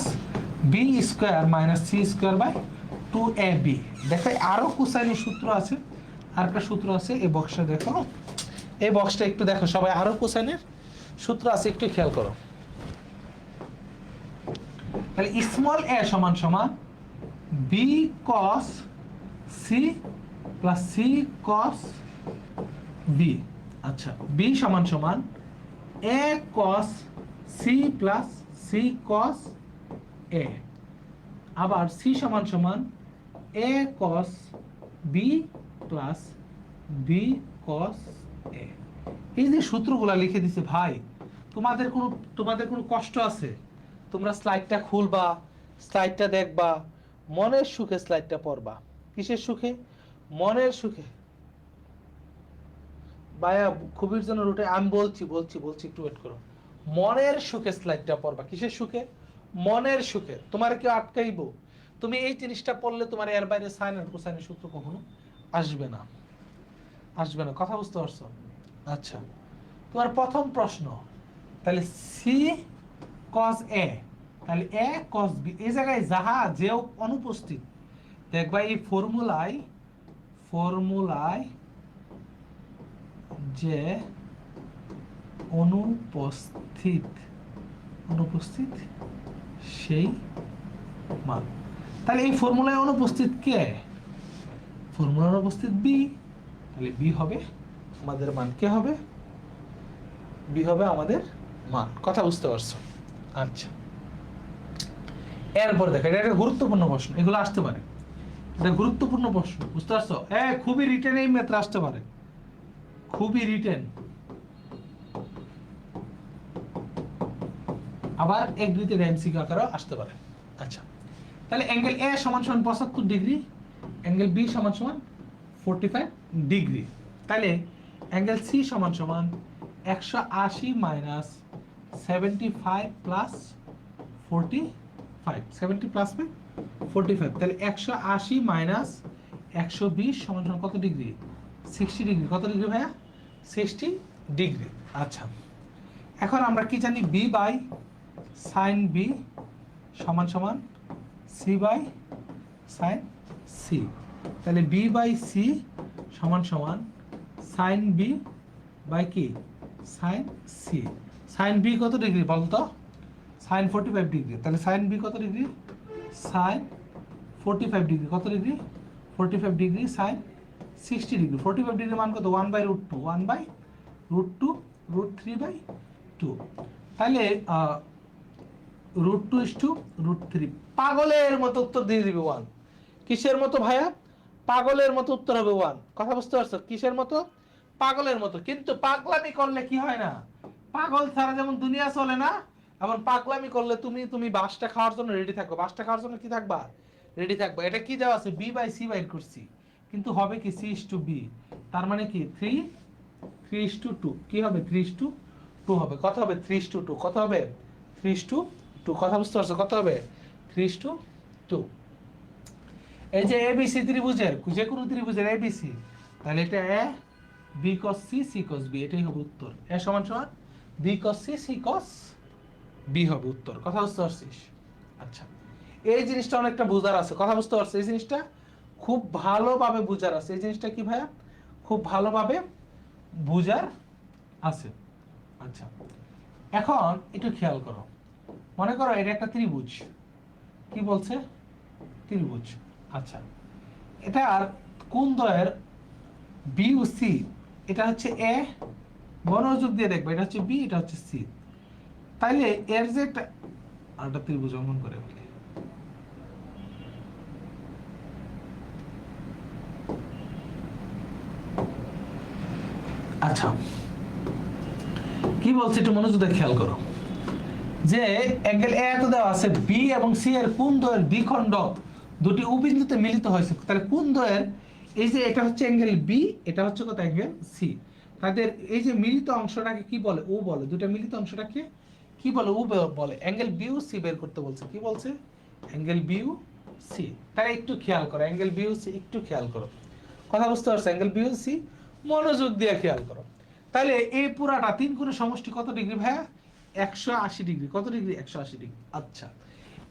b square minus c square by 2ab। দেখো আরো কোসাইনের সূত্র আছে, আরেকটা সূত্র আছে এই বক্সটা দেখো। এই বক্সটা একটু দেখো সবাই, আরো কোসাইনের সূত্র আছে, একটু খেয়াল করো। তাহলে স্মল a সমান সমান b cos c plus c cos b। আচ্ছা b সমান সমান a cos c plus c cos a। আবার c সমান সমান a cos b plus b cos a। এই যে সূত্রগুলা লিখে দিছে ভাই, তোমাদের কোনো কষ্ট আছে? তোমরা স্লাইডটা খুলবা, স্লাইডটা দেখবা, মনের সুখে স্লাইডটা পড়বা। কিসের সুখে? মনের সুখে। ভাইয়া খুবির জন্য রুটে আমি বলছি একটু ওয়েট করো। মনের সুখে স্লাইডটা পড়বা। কিসের সুখে? মনের সুখে। তোমার কেউ আটকাইবো? তুমি এই জিনিসটা পড়লে তোমার এর বাইরে সাইন আর কোসাইনের সূত্র কখনো আসবে না, আসবে না। কথা বুঝতে পারছো? আচ্ছা, তোমার প্রথম প্রশ্ন, তাহলে সি কস এ, তাহলে এ কস বি, এই জায়গায় যাহা যে অনুপস্থিত, দেখবা এই ফর্মুলায় যে অনুপস্থিত সেই মান। তাহলে এই ফর্মুলায় অনুপস্থিত কে? ফর্মুলার অনুপস্থিত বি, তাহলে বি হবে আমাদের মান। কে হবে? বি হবে আমাদের মান। কথা বুঝতে পারছো? আচ্ছা, এরপর দেখো, এটা একটা গুরুত্বপূর্ণ প্রশ্ন, এগুলো আসতে পারে, এটা গুরুত্বপূর্ণ প্রশ্ন, বুঝতে পারছো? খুবই রিটেন এই মেথড আসতে পারে, খুবই রিটেন। আবার এক দুইতে এমসিকিউ আকারে আসতে পারে। আচ্ছা, তাহলে অ্যাঙ্গেল এ সমান সমান 75 ডিগ্রি, অ্যাঙ্গেল বি সমান সমান 45 ডিগ্রি। তাহলে অ্যাঙ্গেল সি সমান সমান 180 মাইনাস 75 প্লাস 45, 70 প্লাস 45, তাহলে 180 মাইনাস 120 সমান সমান কত ডিগ্রি? 60 ডিগ্রি। কত ডিগ্রি ভাইয়া? 60 ডিগ্রি। আচ্ছা, এখন আমরা কি জানি? বি বাই সাইন বি সমান সমান সি বাই সাইন সি। তাহলে বি বাই সি সমান সমান সাইন বি বাই কি? Sine C. সাইন বি কত ডিগ্রি বলতো? Sine 45 degree. তাহলে সাইন বি কত ডিগ্রি? Sine 45 degree. কত degree? 45 degree sine 60 degree. 45 degree মান কত? 1/√2, 1/√2, √3/2। তাহলে √2:√3। পাগলের মতো উত্তর দিয়ে দিবে 1। কিসের মতো ভাইয়া? পাগলের মতো উত্তর হবে 1। কথা বুঝতে পারছো? কিসের মতো? পাগলের মতো। কিন্তু পাগলামি করলে কি হয় না? পাগল ছাড়া যেমন দুনিয়া চলে না, এমন পাগলামি করলে তুমি বাসটা খাওয়ার জন্য রেডি থাকো। বাসটা খাওয়ার জন্য কি থাকবা? রেডি থাকবা। এটা কি দেওয়া আছে? বি বাই সি বাইর করছি, কিন্তু হবে কি? C/B। তার মানে কি 3:2। কি হবে? 3:2 হবে। কত হবে? 3:2। কত হবে? 3:2। কথা বুঝতে পারছো? কত হবে? 3:2। এই যে ABC ত্রিভুজের, যে কোনো ত্রিভুজের ABC, তাহলে এটা A B cos C, C cos B, এটাই হবে উত্তর। এ সমান সমান B cos C, C cos B হবে উত্তর। কথা বুঝতে পারছিস? আচ্ছা, এই জিনিসটা অনেকটা বুঝার আছে। কথা বুঝতে পারছো? এই জিনিসটা খুব ভালোভাবে বুঝার আছে। এই জিনিসটা কি ভাইয়া? খুব ভালোভাবে বুঝার আছে। আচ্ছা, এখন একটু খেয়াল করো। মনে করো এটা একটা ত্রিভুজ। কি বলছে? ত্রিভুজ। আচ্ছা, এটার কোণ দ্বয়ের বি ও সি, এটা হচ্ছে এ, মনোযোগ দিয়ে দেখবে, এটা হচ্ছে বি, এটা হচ্ছে সি। তাইলে এর যে একটা ত্রিভুজ অঙ্কন করে বলি। আচ্ছা, কি বলছে একটু মনোযোগ দিয়ে খেয়াল করো। যে অ্যাঙ্গেল এ এত দেওয়া আছে, বি এবং সি এর কোণ দ্বয়ের দ্বিখণ্ডক দুটি উবিন্দুতে মিলিত হয়েছে। তাহলে কোণ দ্বয়ের এই যে এটা হচ্ছে অ্যাঙ্গেল বি, এটা হচ্ছে কত? Angle C. তাদের এই যে মিলিত অংশটাকে কি বলে? ও বলে। দুটো মিলিত অংশটাকে কি বলে? ও বলে। অ্যাঙ্গেল বিউ সি বের করতে বলছে। কি বলছে? অ্যাঙ্গেল বিউ সি। তাই একটু খেয়াল করো, অ্যাঙ্গেল বিউ সি একটু খেয়াল করো। কথা বুঝতে পারছো? অ্যাঙ্গেল বিউ সি মনোযোগ দিয়ে খেয়াল করো। তাহলে এই পুরাটা 3 কোণের সমষ্টি কত ডিগ্রি ভাইয়া? 180 ডিগ্রি। কত ডিগ্রি? 180 ডিগ্রি। আচ্ছা,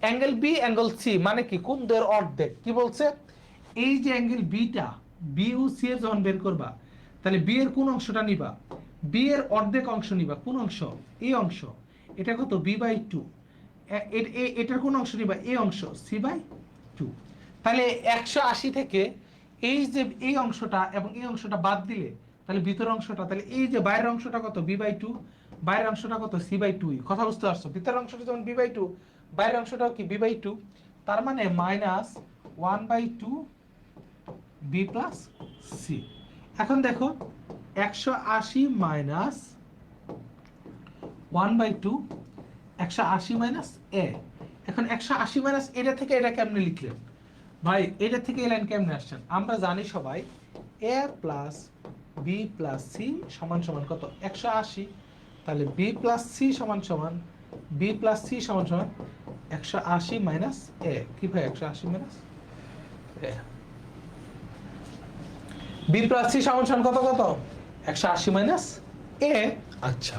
অ্যাঙ্গেল বি অ্যাঙ্গেল সি মানে কি? কোণ দ্বয়ের অর্ধেক। কি বলছে? এই যে অ্যাঙ্গেল বিটা, বি ও সি এর যখন বের করবা, তাহলে বি এর কোন অংশটা নিবা? বি এর অর্ধেক অংশ নিবা। কোন অংশ? এই অংশ। এটা কত? b/2। এটার কোন অংশ নিবা? এই অংশ, c/2। তাহলে 180 থেকে এই যে এই অংশটা এবং এই অংশটা বাদ দিলে, তাহলে ভিতরের অংশটা, তাহলে এই যে বাইরের অংশটা কত? b/2, বাইরের অংশটা কত? c/2। কথা বুঝতে পারছো? ভিতরের অংশটা যেমন b/2, বাইরের অংশটাও কি b/2। তার মানে -1/2 b + c। এখন দেখো 180 মাইনাস 1/2 180 মাইনাস এ। এখন 180 মাইনাস এটা থেকে এটা কেমনে লিখলেন ভাই? এটা থেকে এই লাইন কেমনে আসছেন? আমরা জানি সবাই এ প্লাস বি প্লাস সি সমান সমান কত? 180। তাহলে বি প্লাস সি সমান সমান বি প্লাস সি সমান সমান 180 মাইনাস এ। কি ভাই 180 মাইনাস এ? বি প্লাস সি সমান সমান কত কত? 180 মাইনাস এ। আচ্ছা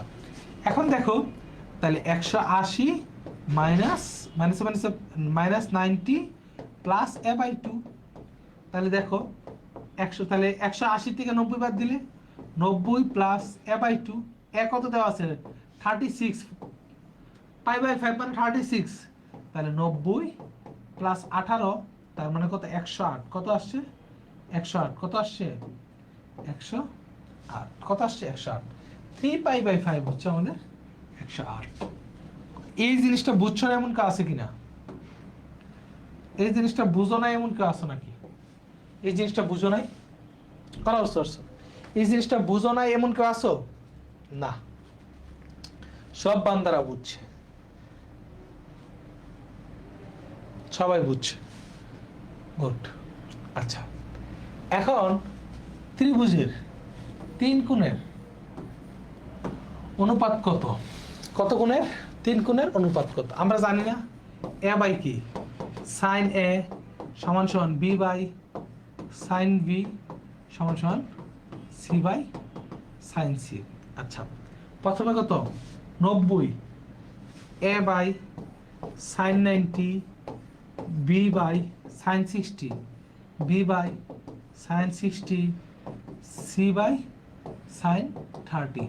এখন দেখো তাহলে 180 minus minus minus minus 90 plus A by 2। তাহলে দেখো 100, তাহলে 180 থেকে 90 বাদ দিলে 90 প্লাস এ বাই 2। এ কত দেওয়া আছে? 36। পাই বাই 5 মানে 36। তাহলে 90 প্লাস 18 তার মানে কত? 108। কত আসছে? 108। কত আসছে? 108। কত আসছে? 108। 3 পাই বাই 5 হচ্ছে আমাদের 108। এই জিনিসটা বুঝছো না এমন কেউ আছে কিনা? এই জিনিসটা বুঝো না এমন কেউ আছে নাকি? এই জিনিসটা বুঝো নাই? এই জিনিসটা বুঝো নাই এমন কেউ আছো? না, সব বান্দারা বুঝছে, সবাই বুঝছে। গুড। আচ্ছা এখন ত্রিভুজের 3 কোণের অনুপাত কত? কত কোণের? 3 কোণের অনুপাত কত? আমরা জানি না। এ বাই কি? সাইন এ সমান সমান বি বাই সাইন বি সমান সমান সি বাই সাইন সি। আচ্ছা প্রথমে কত? 90 A by sine 90 B by sine 60 B by sine 60 C by sine 30।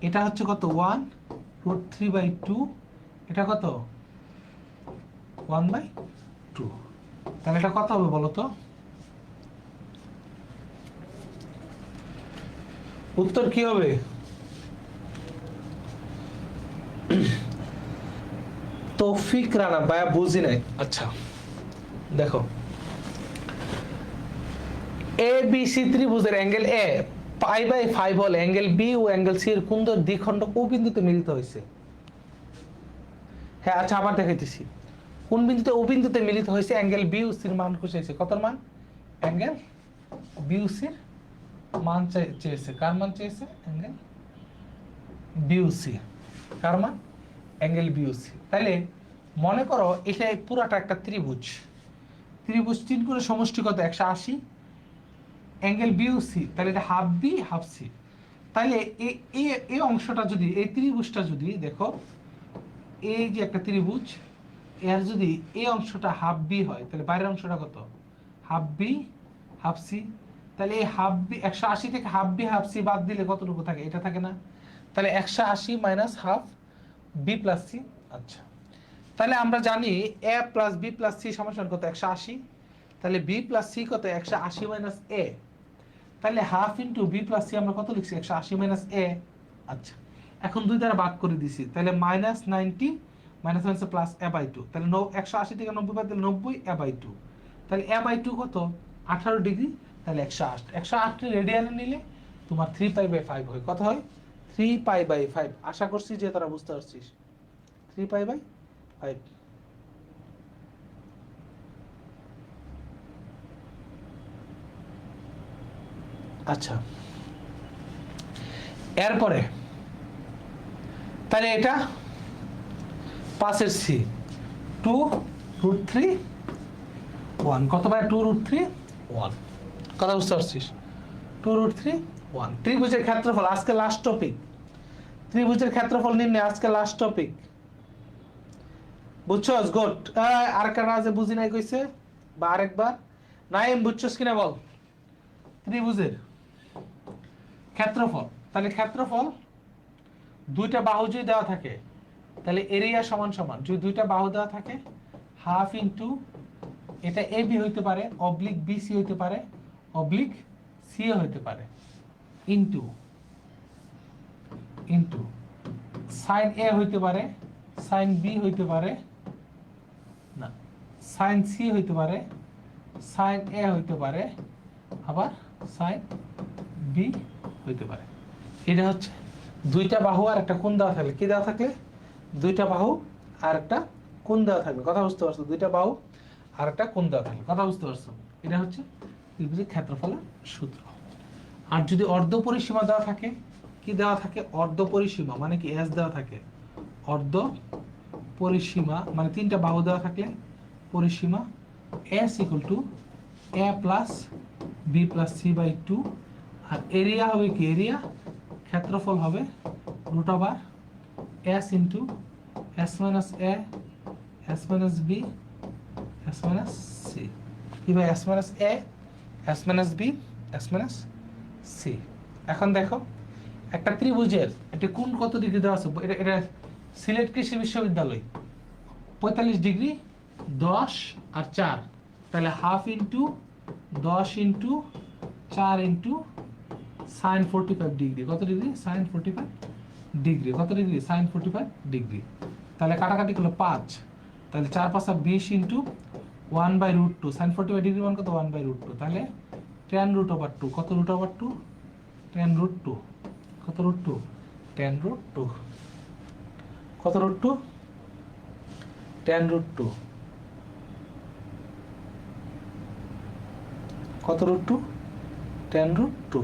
এটা হচ্ছে কত? 1√3/2। এটা কত? 1/2। তাহলে এটা কত হবে বলো তো? উত্তর কি হবে? তৌফিক রানা ভাইয়া বুঝি নাই। আচ্ছা দেখো এ বি সি ত্রিভুজের অ্যাঙ্গেল এ পাই বাই 5 হলে অ্যাঙ্গেল বি ও অ্যাঙ্গেল সি এর কোণ দ্বিখণ্ডক ও বিন্দুতে মিলিত হয়েছে। হ্যাঁ আচ্ছা আবার দেখাইতেছি। কোন বিন্দুতে? ও বিন্দুতে মিলিত হয়েছে। অ্যাঙ্গেল বি ও সির মান খুঁজেছে। কত মান? অ্যাঙ্গেল বি ও সির মান চেয়েছে। কার মান চেয়েছে? অ্যাঙ্গেল বি ও সি। কার মান? অ্যাঙ্গেল বি ও সি। তাহলে মনে করো এটা পুরাটা একটা ত্রিভুজ। ত্রিভুজ 3 কোণের সমষ্টি কত? 180। অ্যাঙ্গেল বি ও সি, তাহলে এটা হাফ বি হাফ সি। তাহলে এই অংশটা যদি, এই ত্রিভুজটা যদি দেখো, এই যে একটা ত্রিভুজ, এর যদি এই অংশটা হাফ বি হয় তাহলে বাইরের অংশটা কত? Half B half C. তাহলে এই হাফ বি 180 থেকে হাফ বি হাফ সি বাদ দিলে কতটুকু থাকে? এটা থাকে না? তাহলে 180 minus half B plus C. আচ্ছা তাহলে আমরা জানি A plus B plus C সমান কত? 180। তাহলে বি প্লাস সি কত? 180 মাইনাস এ। তাহলে half into B plus C আমরা কত লিখছি? 180 মাইনাস এ। আচ্ছা এখন 2 দ্বারা ভাগ করে দিছি, তাহলে minus 90 minus minus plus A by 2। তাহলে 180 থেকে 90 বাদ দিলে 90 এ বাই 2। তাহলে এ বাই 2 কত? 18 ডিগ্রি। তাহলে 108। 108 রেডিয়ানে নিলে তোমার 3 পাই বাই 5 হয়। কত হয়? 3 পাই বাই 5। আশা করছি যে তোরা বুঝতে পারছিস। 3 পাই বাই 5। আচ্ছা এরপরে তাহলে এটা 5 এর সি 2√3 1। কত বাই 2√3 1? কথা বুঝতে পারছিস? 2√3 1। ত্রিভুজের ক্ষেত্রফল আজকে লাস্ট টপিক। ত্রিভুজের ক্ষেত্রফল নির্ণয় আজকে লাস্ট টপিক। বুঝছস? গুড। আরেকটা রাজে বুঝি নাই কইছে বা আরেকবার নাইম বুঝছস কিনা বল? ত্রিভুজের ক্ষেত্রফল, তাহলে ক্ষেত্রফল দুইটা বাহু যদি দেওয়া থাকে তাহলে এরিয়া সমান সমান, যদি দুইটা বাহু দেওয়া থাকে হাফ ইন্টু এটা এ বি হইতে পারে, অবলিক বি সি হইতে পারে, অবলিক সি হইতে পারে, ইন্টু ইন্টু সাইন এ হইতে পারে, সাইন বি হইতে পারে, না সাইন সি হইতে পারে, সাইন এ হইতে পারে, আবার সাইন বি হইতে পারে। এটা হচ্ছে দুইটা বাহু আর একটা কোণ দেওয়া থাকলে, কি দেওয়া থাকলে? দুইটা বাহু আর একটা কোণ দেওয়া থাকলে, কথা বুঝতে পারছো? দুইটা বাহু আর একটা কোণ দেওয়া থাকলে, কথা বুঝতে পারছো? এটা হচ্ছে ত্রিভুজের ক্ষেত্রফলের সূত্র। আর যদি অর্ধ পরিসীমা দেওয়া থাকে, কি দেওয়া থাকে? অর্ধ পরিসীমা মানে কি? এস দেওয়া থাকে। অর্ধ পরিসীমা মানে তিনটা বাহু দেওয়া থাকলে পরিসীমা S equal to A plus B plus C by 2। আর এরিয়া হবে কি? এরিয়া ক্ষেত্রফল হবে root over S into S minus A S minus B S minus C. কি ভাই? S minus A S minus B S minus C. এখন দেখো একটা ত্রিভুজের এটা কোণ কত ডিগ্রি দেওয়া আছে? এটা সিলেট কৃষি বিশ্ববিদ্যালয় 45 ডিগ্রি 10 আর 4, তাহলে half into 10 into 4 into sine 45 degree. কত ডিগ্রি? Sine 45 degree. কত ডিগ্রি? Sine 45 degree. তাহলে কাটাকাটি করলো 5, তাহলে 4 5 20 ইন্টু 1/√2। সাইন 45 ডিগ্রি মান কত? 1/√2। তাহলে tan√2। কত √2? tan√2। কত √2? tan√2। কত √2? tan√2। কত √2? tan√2।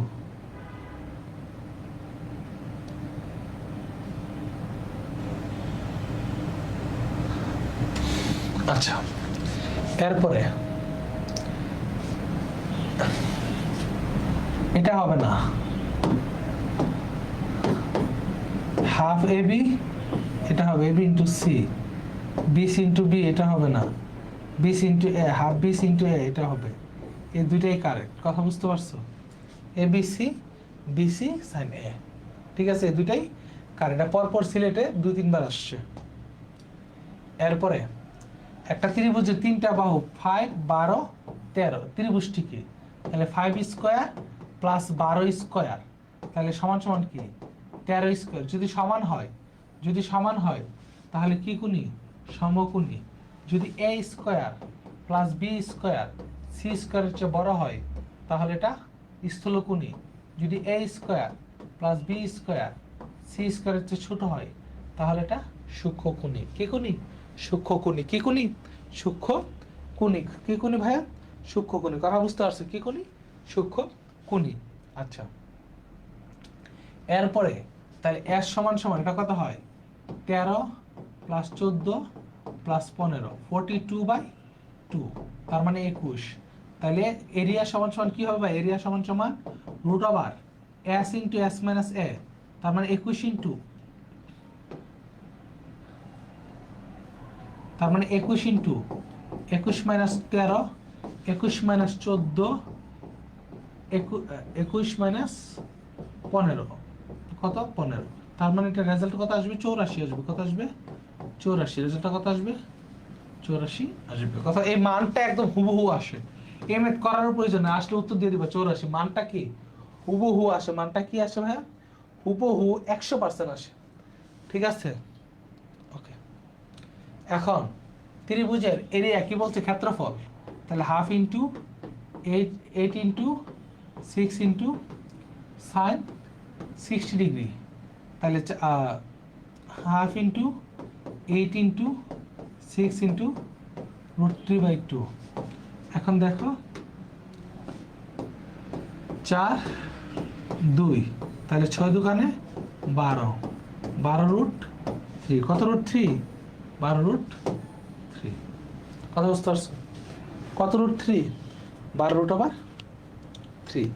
আচ্ছা, এরপরে এটা হবে না, হাফ এ বি, এটা হবে এ বি ইন্টু সি, বিস ইন্টু বি, এটা হবে না, বিস ইন্টু এ, হাফ বিস ইন্টু এ, এটা হবে। এই দুইটাই কারেক্ট, কথা বুঝতে পারছো? A B C BC sign এ, ঠিক আছে? এই দুইটাই কারেক্ট। পরপর সিলেটে 2-3 বার আসছে। এরপরে একটা ত্রিভুজের তিনটা বাহু 5 12 13, ত্রিভুজটি কি? তাহলে 5 স্কোয়ার প্লাস 12 স্কোয়ার, তাহলে সমান সমান কি? 13 স্কোয়ার। যদি সমান হয়, যদি সমান হয় তাহলে কি কোণী? সমকোণী। যদি A square plus B square C স্কোয়ারের চেয়ে বড় হয় তাহলে এটা স্থূলকোণী। যদি A square plus B square C স্কোয়ারের চেয়ে ছোট হয় তাহলে এটা সূক্ষ্মকোণী। কি কোণী? সূক্ষ্মকোণী। কি কোণী? সূক্ষ্মকোণী। কি কোণী ভাইয়া? সূক্ষ্মকোণী। কথা বুঝতে পারছো? কি কোণী? সূক্ষ্মকোণী। আচ্ছা, এরপরে তাহলে এস সমান সমান এটা কত হয়? 13 প্লাস 14 প্লাস 15, 42/2, তার মানে 21। তাহলে এরিয়া সমান সমান কি হবে? এরিয়া সমান সমান root over S into S minus A, তার মানে 21 ইন্টু, তার মানে 21 ইন্টু 21 মাইনাস 13, 21 মাইনাস 14, 21 মাইনাস 15, কত? 15। তার মানে এটা রেজাল্ট কত আসবে? 84 আসবে। কত আসবে? 84। রেজাল্টটা কত আসবে? 84 আসবে। কথা, এই মানটা একদম হুবহু আসে, এমএড করার প্রয়োজন না, আসলে উত্তর দিয়ে দিবা 84। মানটা কি? হুবহু আসে। মানটা কি আসে ভাইয়া? হুবহু 100% আসে। ঠিক আছে, ওকে। এখন ত্রিভুজের এরিয়া কি বলছে? ক্ষেত্রফল। তাহলে half into 8 into 6 into sign 60 degree, তাহলে হাফ ইন্টু 8 ইন্টু 6 ইন্টু √3/2। এখন দেখো 4 2, তাহলে 6 দুগুণে 12, 12√3। কত √3? 12√3। কত বুঝতে পারছো? কত √3? 12√3।